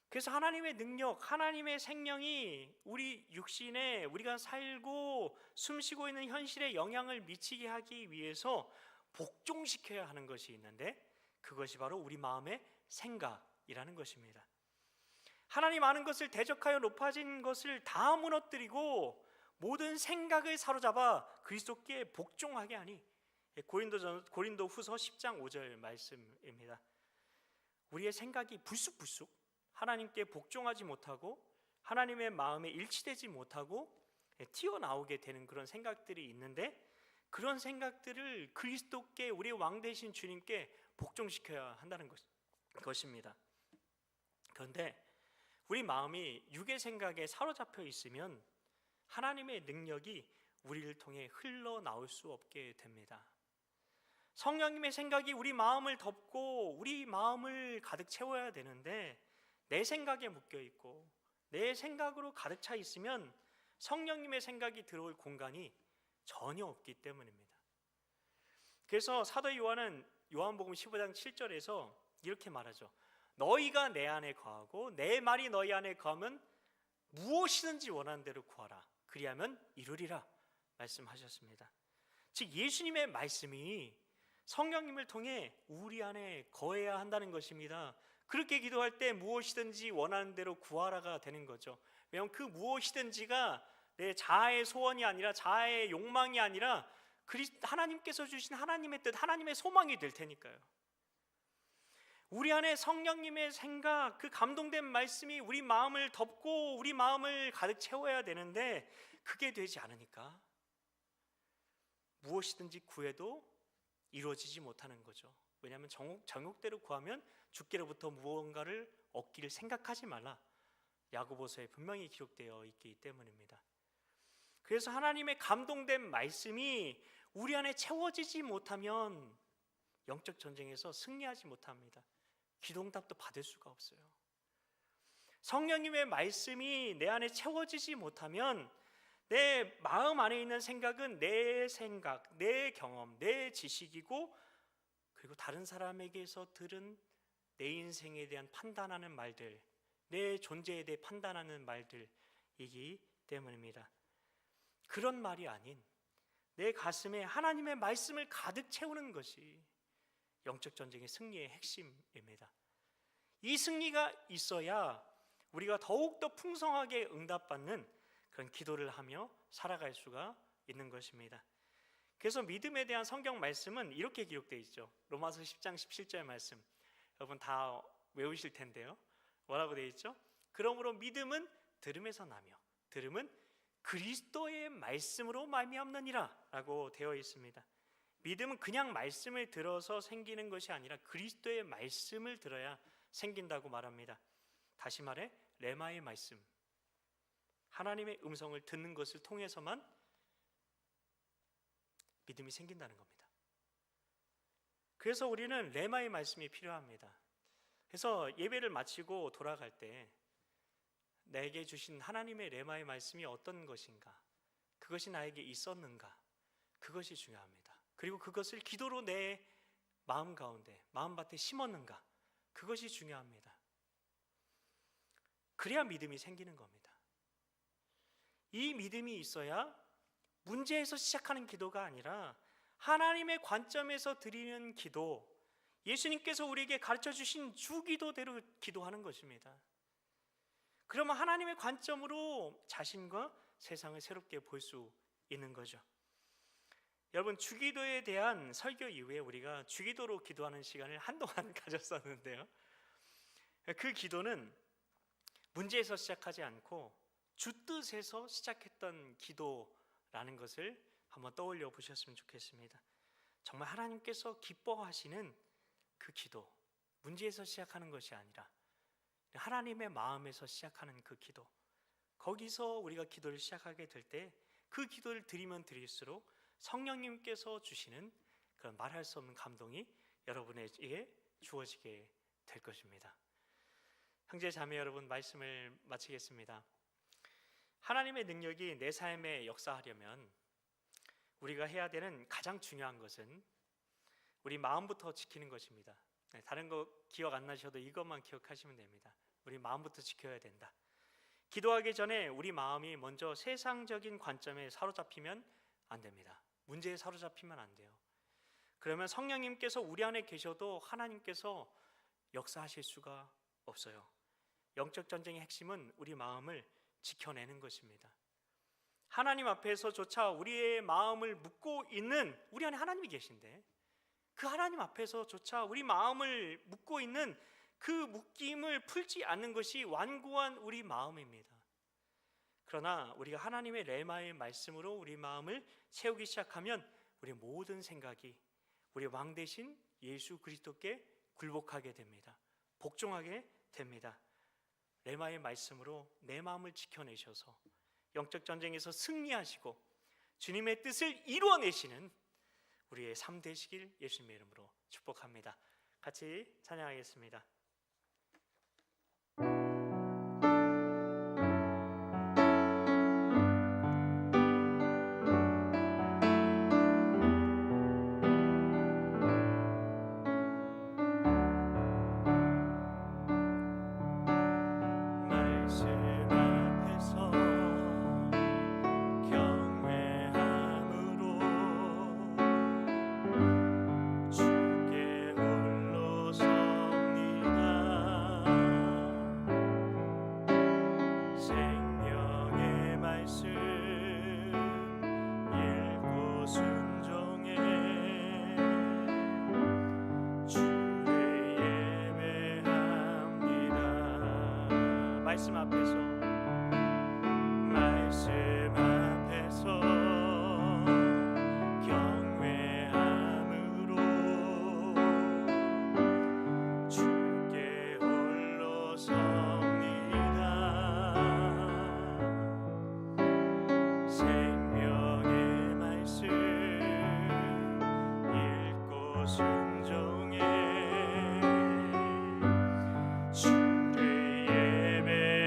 [SPEAKER 4] 그래서 하나님의 능력, 하나님의 생명이 우리 육신에 우리가 살고 숨쉬고 있는 현실에 영향을 미치게 하기 위해서 복종시켜야 하는 것이 있는데, 그것이 바로 우리 마음의 생각이라는 것입니다. 하나님 아는 것을 대적하여 높아진 것을 다 무너뜨리고 모든 생각을 사로잡아 그리스도께 복종하게 하니, 고린도 후서 10장 5절 말씀입니다. 우리의 생각이 불쑥불쑥 하나님께 복종하지 못하고 하나님의 마음에 일치되지 못하고 튀어나오게 되는 그런 생각들이 있는데, 그런 생각들을 그리스도께, 우리의 왕 되신 주님께 복종시켜야 한다는 것입니다. 그런데 우리 마음이 육의 생각에 사로잡혀 있으면 하나님의 능력이 우리를 통해 흘러나올 수 없게 됩니다. 성령님의 생각이 우리 마음을 덮고 우리 마음을 가득 채워야 되는데 내 생각에 묶여 있고 내 생각으로 가득 차 있으면 성령님의 생각이 들어올 공간이 전혀 없기 때문입니다. 그래서 사도 요한은 요한복음 15장 7절에서 이렇게 말하죠. 너희가 내 안에 거하고 내 말이 너희 안에 거하면 무엇이든지 원하는 대로 구하라. 그리하면 이루리라 말씀하셨습니다. 즉 예수님의 말씀이 성령님을 통해 우리 안에 거해야 한다는 것입니다. 그렇게 기도할 때 무엇이든지 원하는 대로 구하라가 되는 거죠. 왜냐하면 그 무엇이든지가 내 자아의 소원이 아니라 자아의 욕망이 아니라 하나님께서 주신 하나님의 뜻, 하나님의 소망이 될 테니까요. 우리 안에 성령님의 생각, 그 감동된 말씀이 우리 마음을 덮고 우리 마음을 가득 채워야 되는데 그게 되지 않으니까 무엇이든지 구해도 이루어지지 못하는 거죠. 왜냐하면 정욕대로 구하면 주께로부터 무언가를 얻기를 생각하지 말라. 야고보서에 분명히 기록되어 있기 때문입니다. 그래서 하나님의 감동된 말씀이 우리 안에 채워지지 못하면 영적 전쟁에서 승리하지 못합니다. 기도응답도 받을 수가 없어요. 성령님의 말씀이 내 안에 채워지지 못하면 내 마음 안에 있는 생각은 내 생각, 내 경험, 내 지식이고 그리고 다른 사람에게서 들은 내 인생에 대한 판단하는 말들, 내 존재에 대해 판단하는 말들이기 때문입니다. 그런 말이 아닌 내 가슴에 하나님의 말씀을 가득 채우는 것이 영적 전쟁의 승리의 핵심입니다. 이 승리가 있어야 우리가 더욱더 풍성하게 응답받는 그런 기도를 하며 살아갈 수가 있는 것입니다. 그래서 믿음에 대한 성경 말씀은 이렇게 기록되어 있죠. 로마서 10장 17절 말씀 여러분 다 외우실 텐데요. 뭐라고 되어 있죠? 그러므로 믿음은 들음에서 나며 들음은 그리스도의 말씀으로 말미암느니라 라고 되어 있습니다. 믿음은 그냥 말씀을 들어서 생기는 것이 아니라 그리스도의 말씀을 들어야 생긴다고 말합니다. 다시 말해 레마의 말씀, 하나님의 음성을 듣는 것을 통해서만 믿음이 생긴다는 겁니다. 그래서 우리는 레마의 말씀이 필요합니다. 그래서 예배를 마치고 돌아갈 때 내게 주신 하나님의 레마의 말씀이 어떤 것인가, 그것이 나에게 있었는가, 그것이 중요합니다. 그리고 그것을 기도로 내 마음 가운데, 마음밭에 심었는가, 그것이 중요합니다. 그래야 믿음이 생기는 겁니다. 이 믿음이 있어야 문제에서 시작하는 기도가 아니라 하나님의 관점에서 드리는 기도, 예수님께서 우리에게 가르쳐 주신 주기도대로 기도하는 것입니다. 그러면 하나님의 관점으로 자신과 세상을 새롭게 볼 수 있는 거죠. 여러분, 주기도에 대한 설교 이후에 우리가 주기도로 기도하는 시간을 한동안 가졌었는데요. 그 기도는 문제에서 시작하지 않고 주 뜻에서 시작했던 기도라는 것을 한번 떠올려 보셨으면 좋겠습니다. 정말 하나님께서 기뻐하시는 그 기도, 문제에서 시작하는 것이 아니라 하나님의 마음에서 시작하는 그 기도, 거기서 우리가 기도를 시작하게 될 때 그 기도를 드리면 드릴수록 성령님께서 주시는 그런 말할 수 없는 감동이 여러분에게 주어지게 될 것입니다. 형제 자매 여러분, 말씀을 마치겠습니다. 하나님의 능력이 내 삶에 역사하려면 우리가 해야 되는 가장 중요한 것은 우리 마음부터 지키는 것입니다. 다른 거 기억 안 나셔도 이것만 기억하시면 됩니다. 우리 마음부터 지켜야 된다. 기도하기 전에 우리 마음이 먼저 세상적인 관점에 사로잡히면 안 됩니다. 문제에 사로잡히면 안 돼요. 그러면 성령님께서 우리 안에 계셔도 하나님께서 역사하실 수가 없어요. 영적 전쟁의 핵심은 우리 마음을 지켜내는 것입니다. 하나님 앞에서조차 우리의 마음을 묻고 있는, 우리 안에 하나님이 계신데 그 하나님 앞에서조차 우리 마음을 묻고 있는 그 묶임을 풀지 않는 것이 완고한 우리 마음입니다. 그러나 우리가 하나님의 레마의 말씀으로 우리 마음을 채우기 시작하면 우리 모든 생각이 우리 왕 대신 예수 그리스도께 굴복하게 됩니다. 복종하게 됩니다. 레마의 말씀으로 내 마음을 지켜내셔서 영적 전쟁에서 승리하시고 주님의 뜻을 이루어내시는 우리의 삶 되시길 예수님의 이름으로 축복합니다. 같이 찬양하겠습니다.
[SPEAKER 3] 말씀 앞에서 경외함으로 주께 홀로 섭니다. 생명의 말씀 읽고 순종해 주를 예배합니다. 말씀 앞에서 경외함으로 주께 홀로 섭니다. 생명의 말씀 읽고 순종해 주를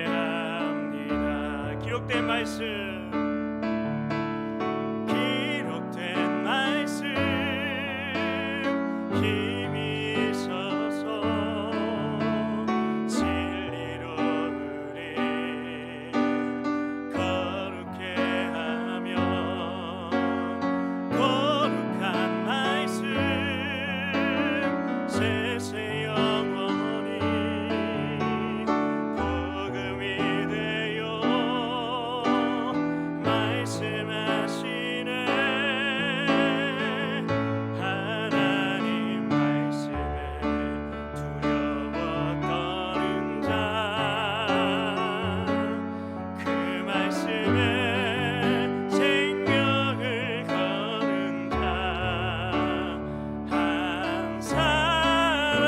[SPEAKER 3] 예배합니다. 기록된 말씀 힘이 있어서 진리로 우리 거룩해 하며 거룩한 말씀 세세 영원히 복음이 되어 말씀하시네. 하나님 말씀에 두려워 떠는 자, 그 말씀에 생명을 거는 자, 한 사람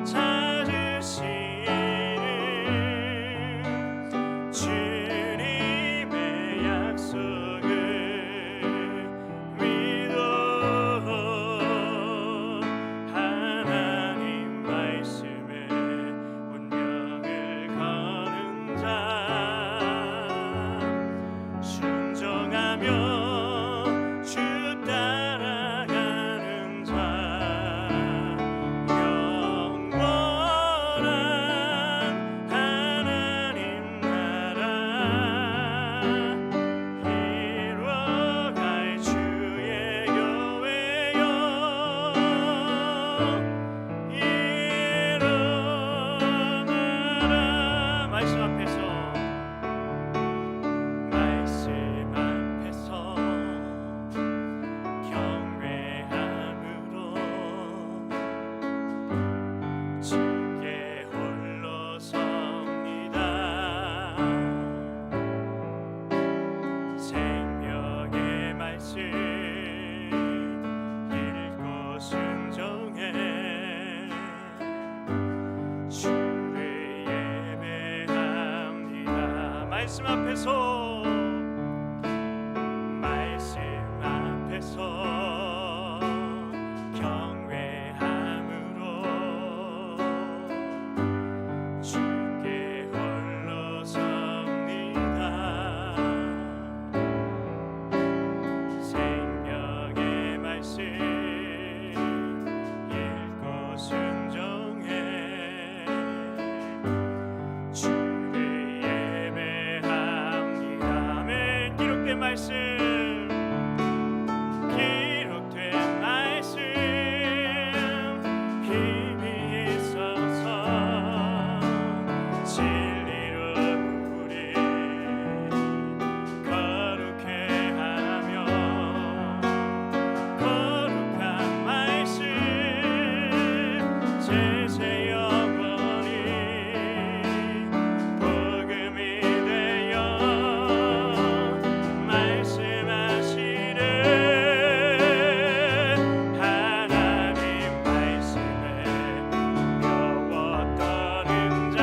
[SPEAKER 3] 찾으시는 주님의 약속을 믿어. 하나님 말씀에 운명을 거는 자, 순종하며 주 따라가는 자, 영원한 하나님 나라 이뤄갈 주의 교회여 일어나라. 말씀 앞에서 경외함으로 주께 홀로 섭니다. 생명의 말씀 읽고 순종해 주를 예배합니다. 말씀 앞에서 경외함으로 주께 홀로 섭니다. 생명의 말씀 읽고 순종해 주를 예배합니다. 아멘. 기록된 말씀 힘이 있어서 진리로 우리 거룩해 하며 거룩한 말씀 세세 영원히 복음이 되어 말씀하시네. 하나님 말씀에 두려워 떠는 자,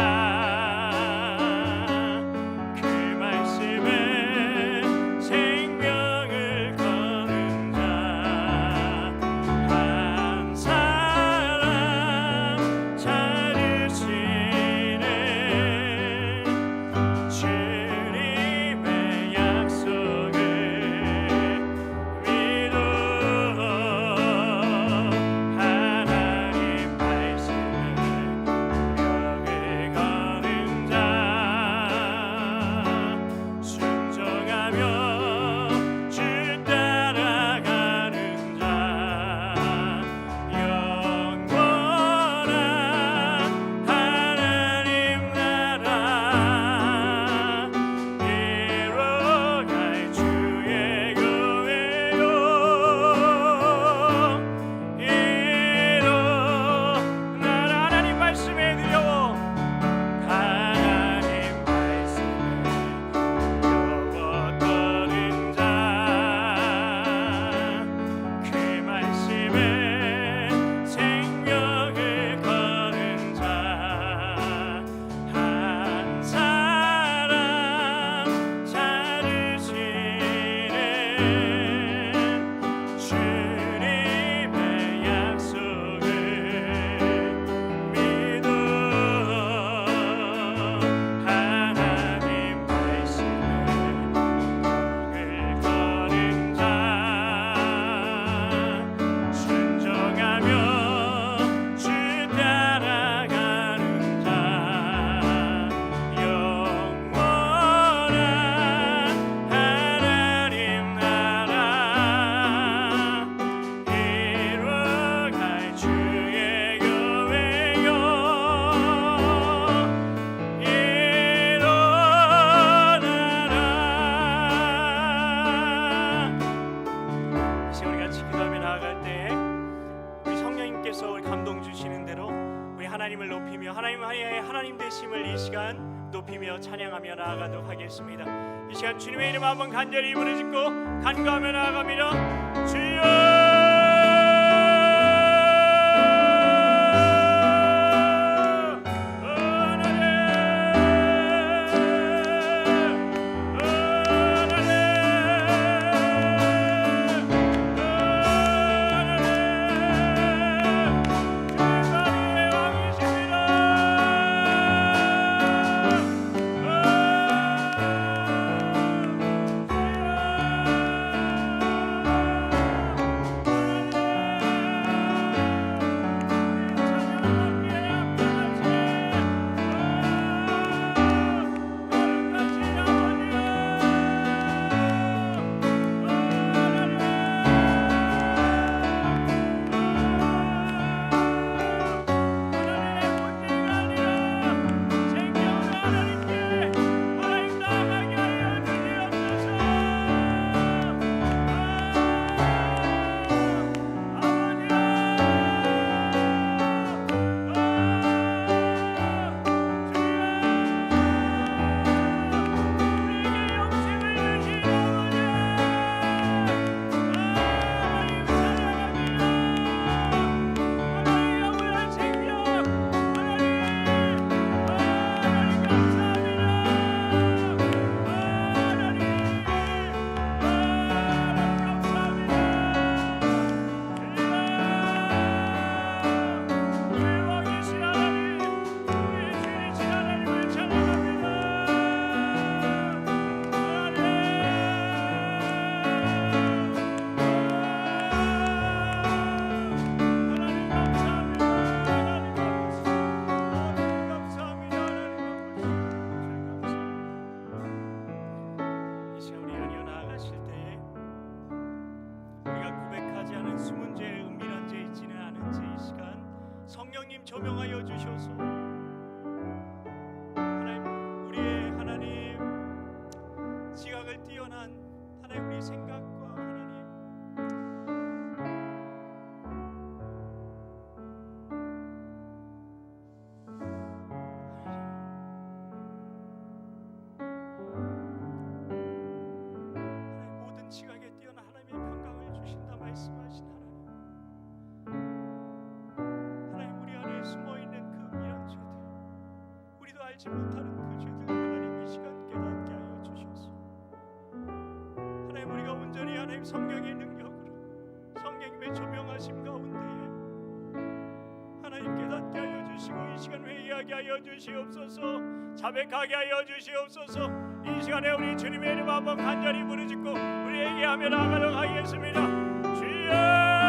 [SPEAKER 3] 되심을 이 시간 높이며 찬양하며 나아가도록 하겠습니다. 이 시간 주님의 이름 한번 간절히 부르짖고 간구하며 나아갑니다. 주여 성령님 조명하여 주셔서 하나님, 우리의 하나님 지각을 뛰어난 하나님 우리 생각과 하나님 모든 지각에 뛰어난 하나님의 평강을 주신다 말씀하신 하나님, 숨어있는 그 은밀한 죄들, 우리도 알지 못하는 그 죄들 하나님 이 시간 깨닫게 하여 주셔서 하나님, 우리가 온전히 하나님 성령의 능력으로 성령님의 조명하심 가운데에 하나님 깨닫게 하여 주시고 이 시간 회개하게 하여 주시옵소서, 자백하게 하여 주시옵소서. 이 시간에 우리 주님의 이름 한번 간절히 부르짖고 우리 회개하며 나아가도록 하겠습니다. 주여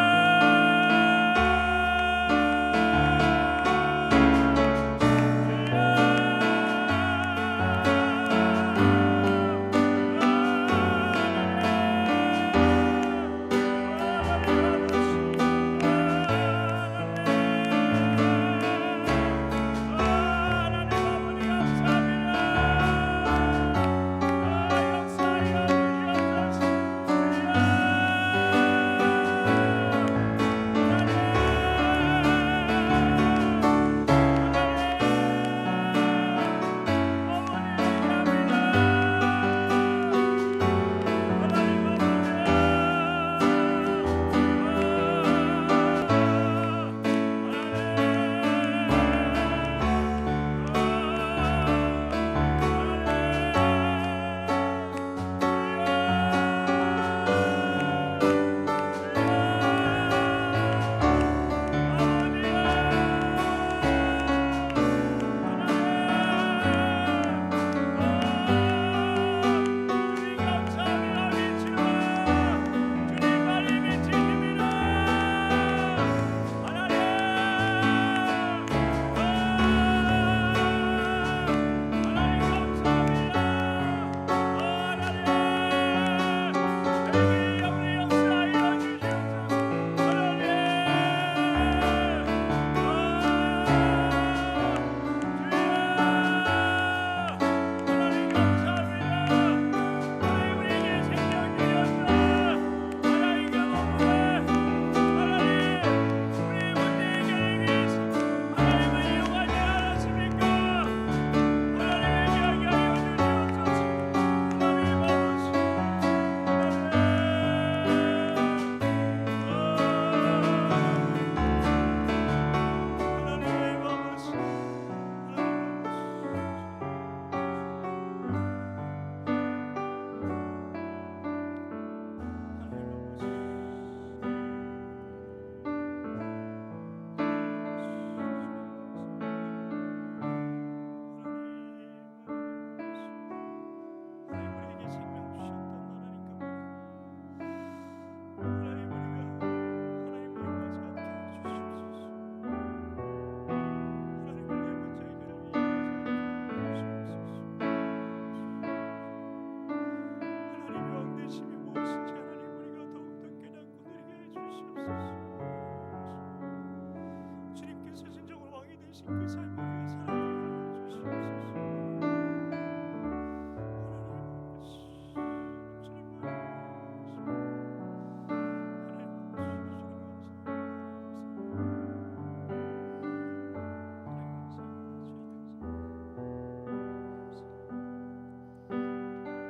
[SPEAKER 3] 인도하신 그 삶을 우리가 살아가게 주시옵소서.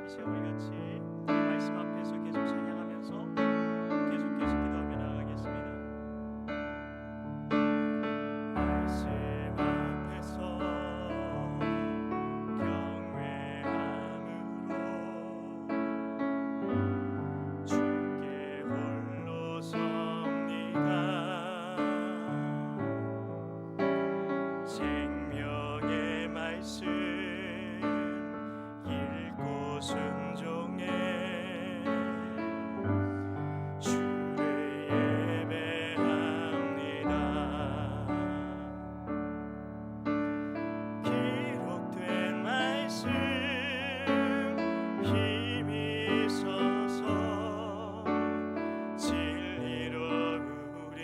[SPEAKER 3] 이제 우리 같이 이 말씀 앞에서 계속 찬양하면서 계속해서 기도하며 나아가겠습니다. 말씀 앞에서 경외함으로 주께 홀로 섭니다. 생명의 말씀 읽고 순종해 주를 예배합니다. 기록된 말씀 힘이 있어서 진리로 우리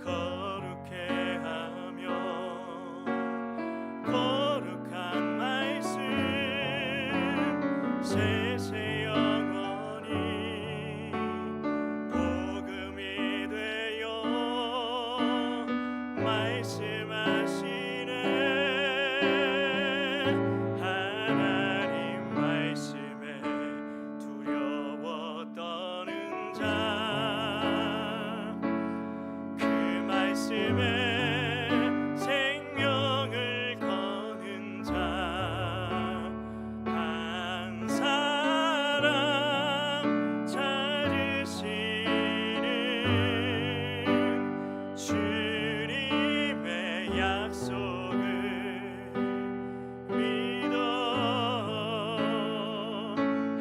[SPEAKER 3] 거룩해 하며 거룩한 말씀 세세 영원히 복음이 되어 말씀하시네. 하나님 말씀에 두려워 떠는 자, 그 말씀에 생명을 거는 자, 한 사람 찾으시는 주님의 약속을 믿어.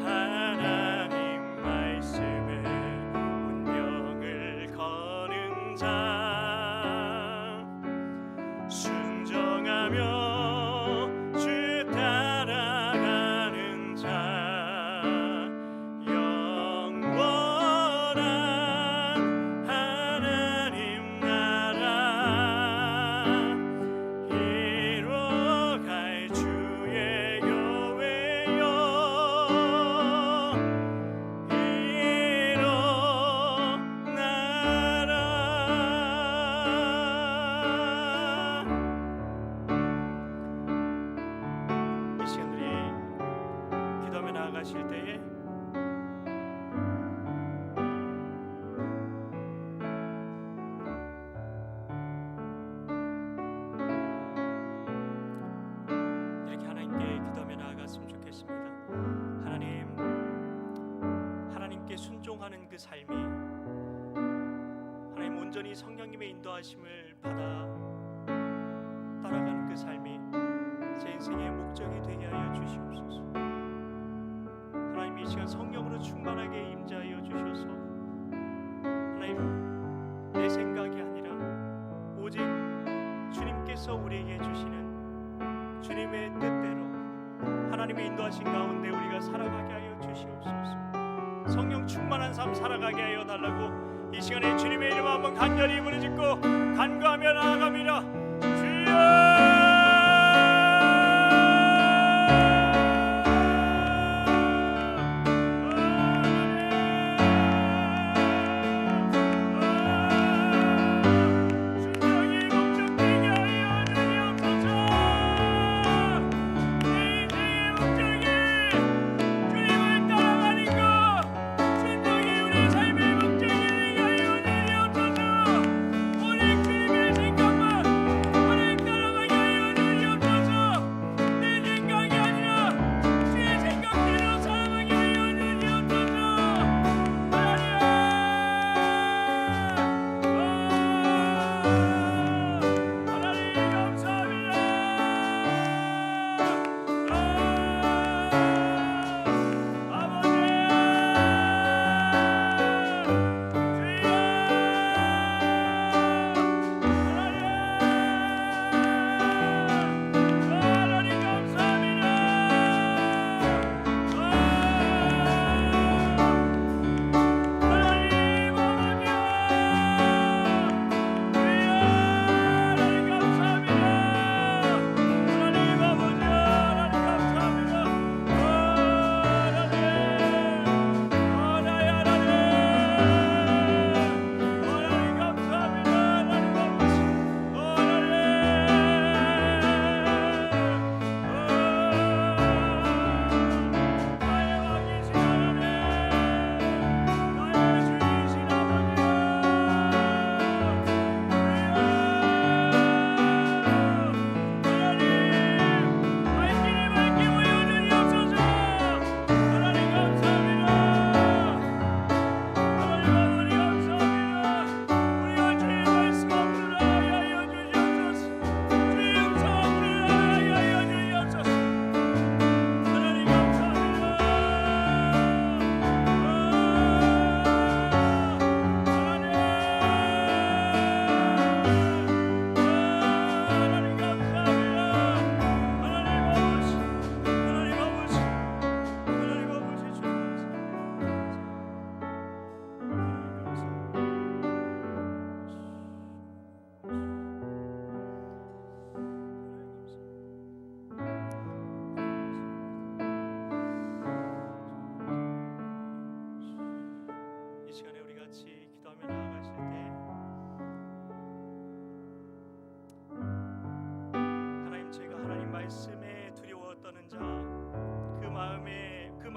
[SPEAKER 3] 하나님 말씀에 운명을 거는 자, 순종하며 주 따라가는 자, 영원한 하나님 나라 이뤄갈 주의 교회여 일어나라. 이 시간 우리 기도하며 나아가실 때에 이렇게 하나님께 기도하며 나아갔으면 좋겠습니다. 하나님께 순종하는 그 삶이 하나님 온전히 성령님의 인도하심을 받아 따라가는 그 삶이 제 인생의 목적이 되게 하여 주시옵소서. 하나님 이 시간 성령으로 충만하게 임재하여 주셔서 하나님 내 생각이 아니라 오직 주님께서 우리에게 주시는 주님의 뜻대로 하나님의 인도하신 가운데 우리가 살아가게 하여 주시옵소서. 성령 충만한 삶 살아가게 하여 달라고 이 시간에 주님의 이름 한번 간절히 부르짖고 간구하며 나아갑니다. 주여! 우리 주님의 생각만 하나님 따라가게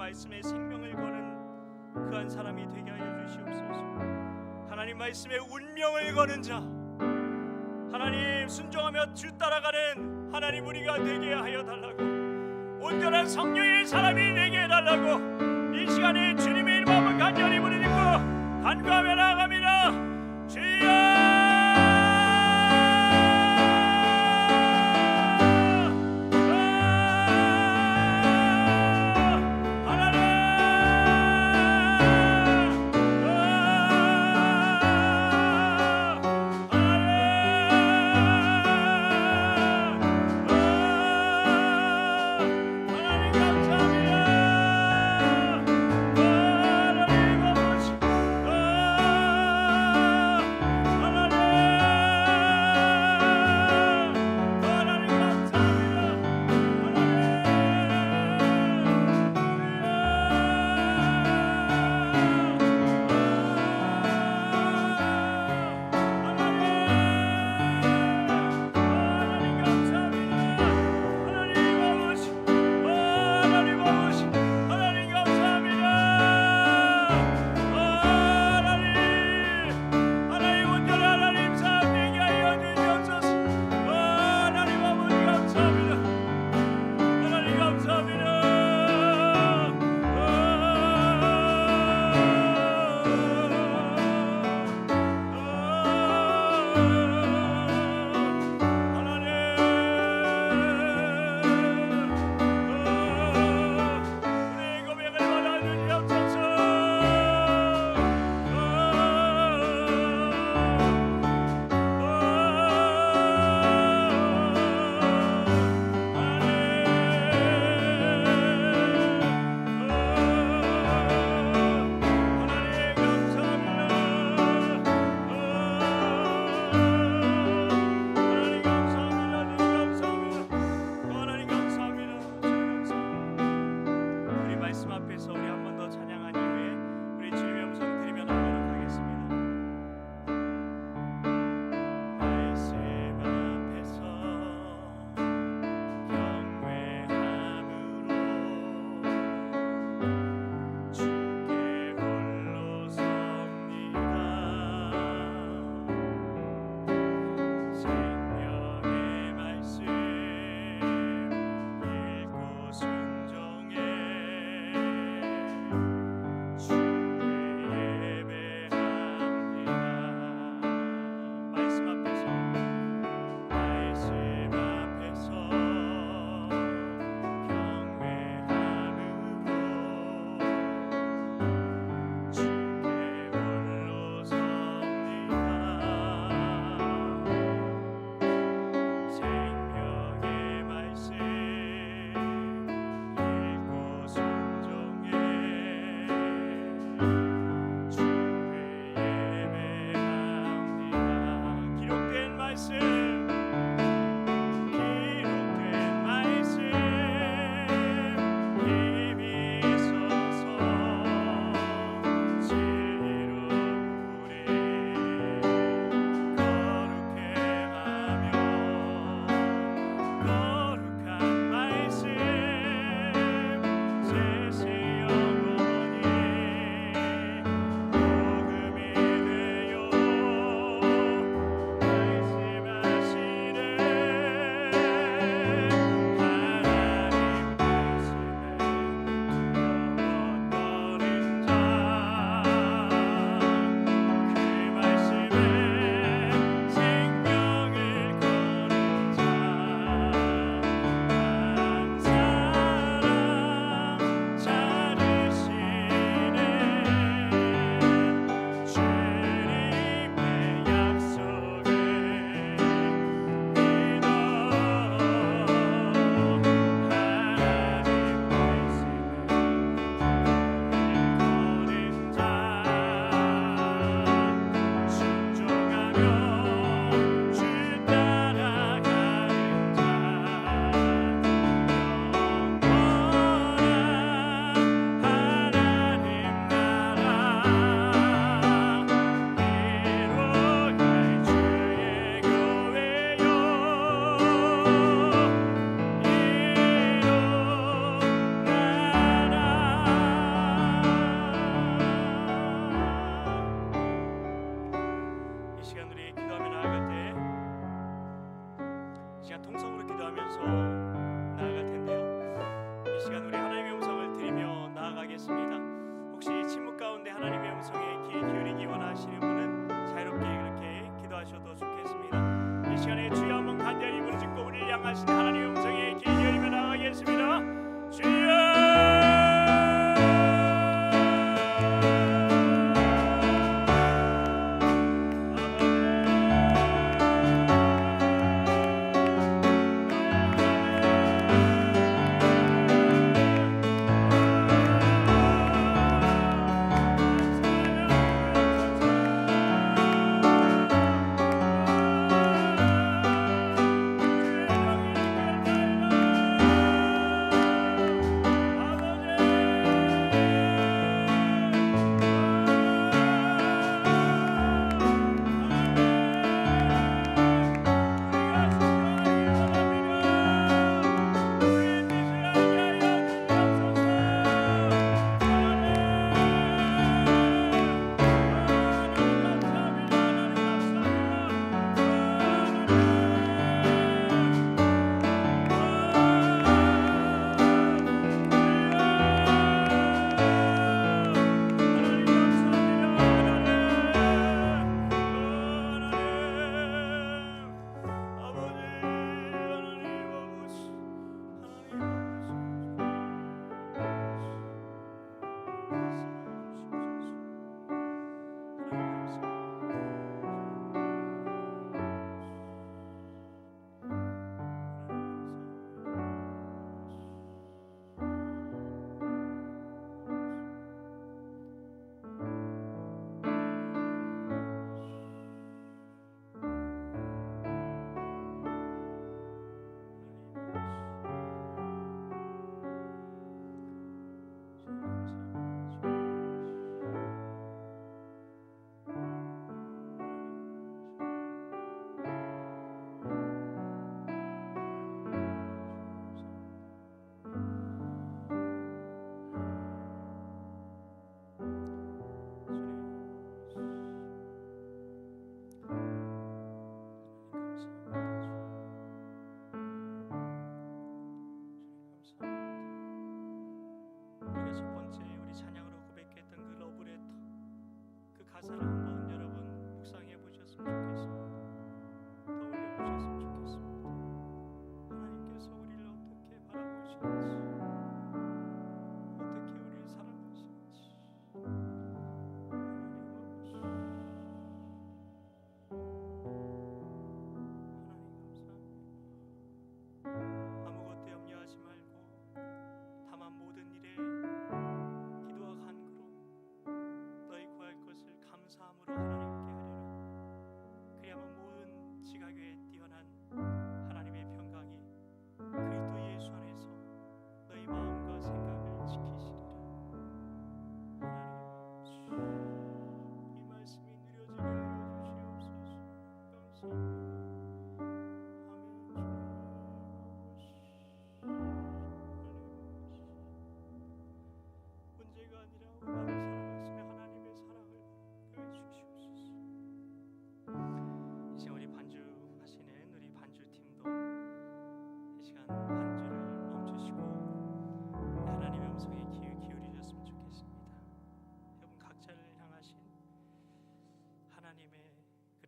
[SPEAKER 3] 말씀에 생명을 거는 그 한 사람이 되게 하여 주시옵소서. 하나님 말씀에 운명을 거는 자, 하나님 순종하며 주 따라가는 하나님 우리가 되게 하여 달라고, 온전한 성령의 사람이 되게 해달라고 이 시간에 주님의 이름을 간절히 부르짖고 간구하며 나아갑니다. 주여!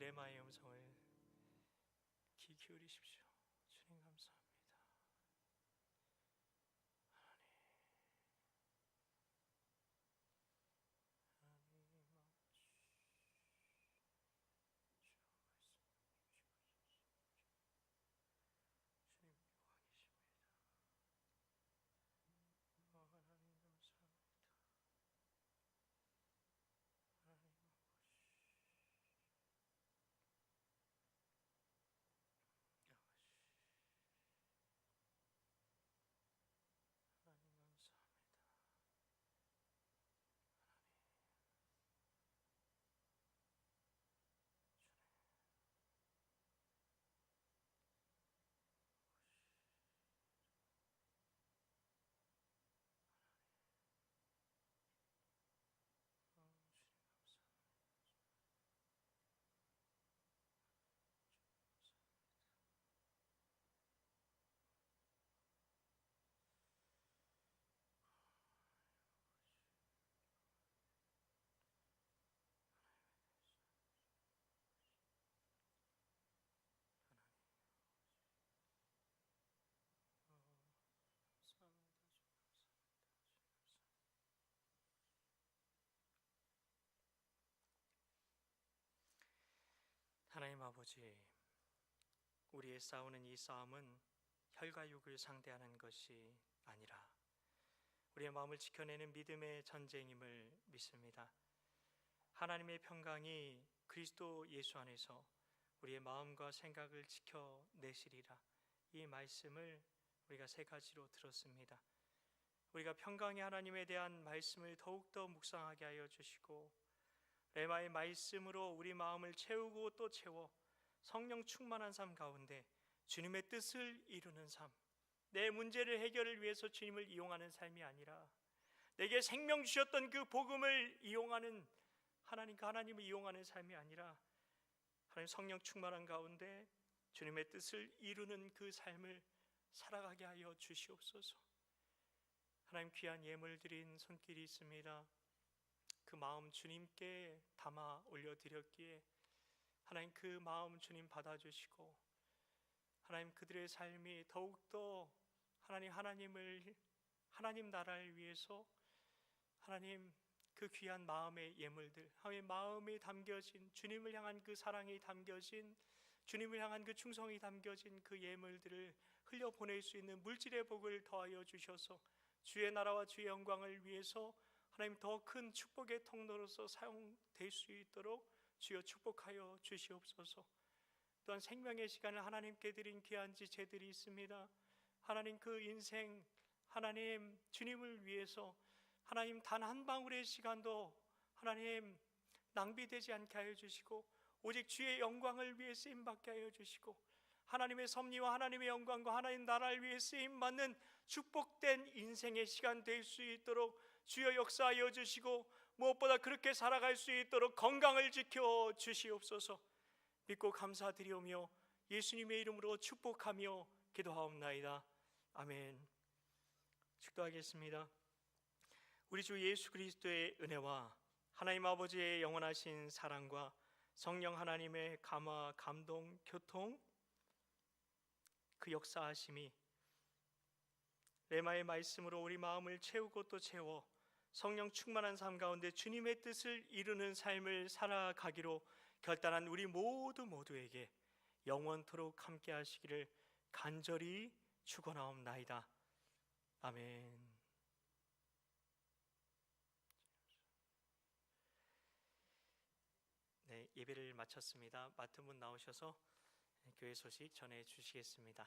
[SPEAKER 3] 레마의 음성을 귀 기울이십시오. 주님 감사합니다. 하나님 아버지, 우리의 싸우는 이 싸움은 혈과 육을 상대하는 것이 아니라 우리의 마음을 지켜내는 믿음의 전쟁임을 믿습니다. 하나님의 평강이 그리스도 예수 안에서 우리의 마음과 생각을 지켜내시리라. 이 말씀을 우리가 세 가지로 들었습니다. 우리가 평강의 하나님에 대한 말씀을 더욱더 묵상하게 하여 주시고 레마의 말씀으로 우리 마음을 채우고 또 채워 성령 충만한 삶 가운데 주님의 뜻을 이루는 삶, 내 문제를 해결을 위해서 주님을 이용하는 삶이 아니라 내게 생명 주셨던 그 복음을 이용하는 하나님을 이용하는 삶이 아니라 하나님 성령 충만한 가운데 주님의 뜻을 이루는 그 삶을 살아가게 하여 주시옵소서. 하나님, 귀한 예물 드린 손길이 있습니다. 그 마음 주님께 담아 올려드렸기에 하나님 그 마음 주님 받아주시고 하나님 그들의 삶이 더욱더 하나님 나라를 위해서 하나님 그 귀한 마음의 예물들, 하나님 마음이 담겨진 주님을 향한 그 사랑이 담겨진 주님을 향한 그 충성이 담겨진 그 예물들을 흘려보낼 수 있는 물질의 복을 더하여 주셔서 주의 나라와 주의 영광을 위해서 하나님 더 큰 축복의 통로로서 사용될 수 있도록 주여 축복하여 주시옵소서. 또한 생명의 시간을 하나님께 드린 귀한 지체들이 있습니다. 하나님 그 인생 하나님 주님을 위해서 하나님 단 한 방울의 시간도 하나님 낭비되지 않게 하여 주시고 오직 주의 영광을 위해 쓰임받게 하여 주시고 하나님의 섭리와 하나님의 영광과 하나님 나라를 위해 쓰임받는 축복된 인생의 시간 될 수 있도록 주여 역사하여 주시고 무엇보다 그렇게 살아갈 수 있도록 건강을 지켜 주시옵소서. 믿고 감사드리오며 예수님의 이름으로 축복하며 기도하옵나이다. 아멘. 축도하겠습니다. 우리 주 예수 그리스도의 은혜와 하나님 아버지의 영원하신 사랑과 성령 하나님의 감화, 감동, 교통 그 역사하심이 레마의 말씀으로 우리 마음을 채우고 또 채워 성령 충만한 삶 가운데 주님의 뜻을 이루는 삶을 살아가기로 결단한 우리 모두에게 영원토록 함께 하시기를 간절히 축원하옵나이다. 아멘. 네, 예배를 마쳤습니다. 맡은 분 나오셔서 교회 소식 전해 주시겠습니다.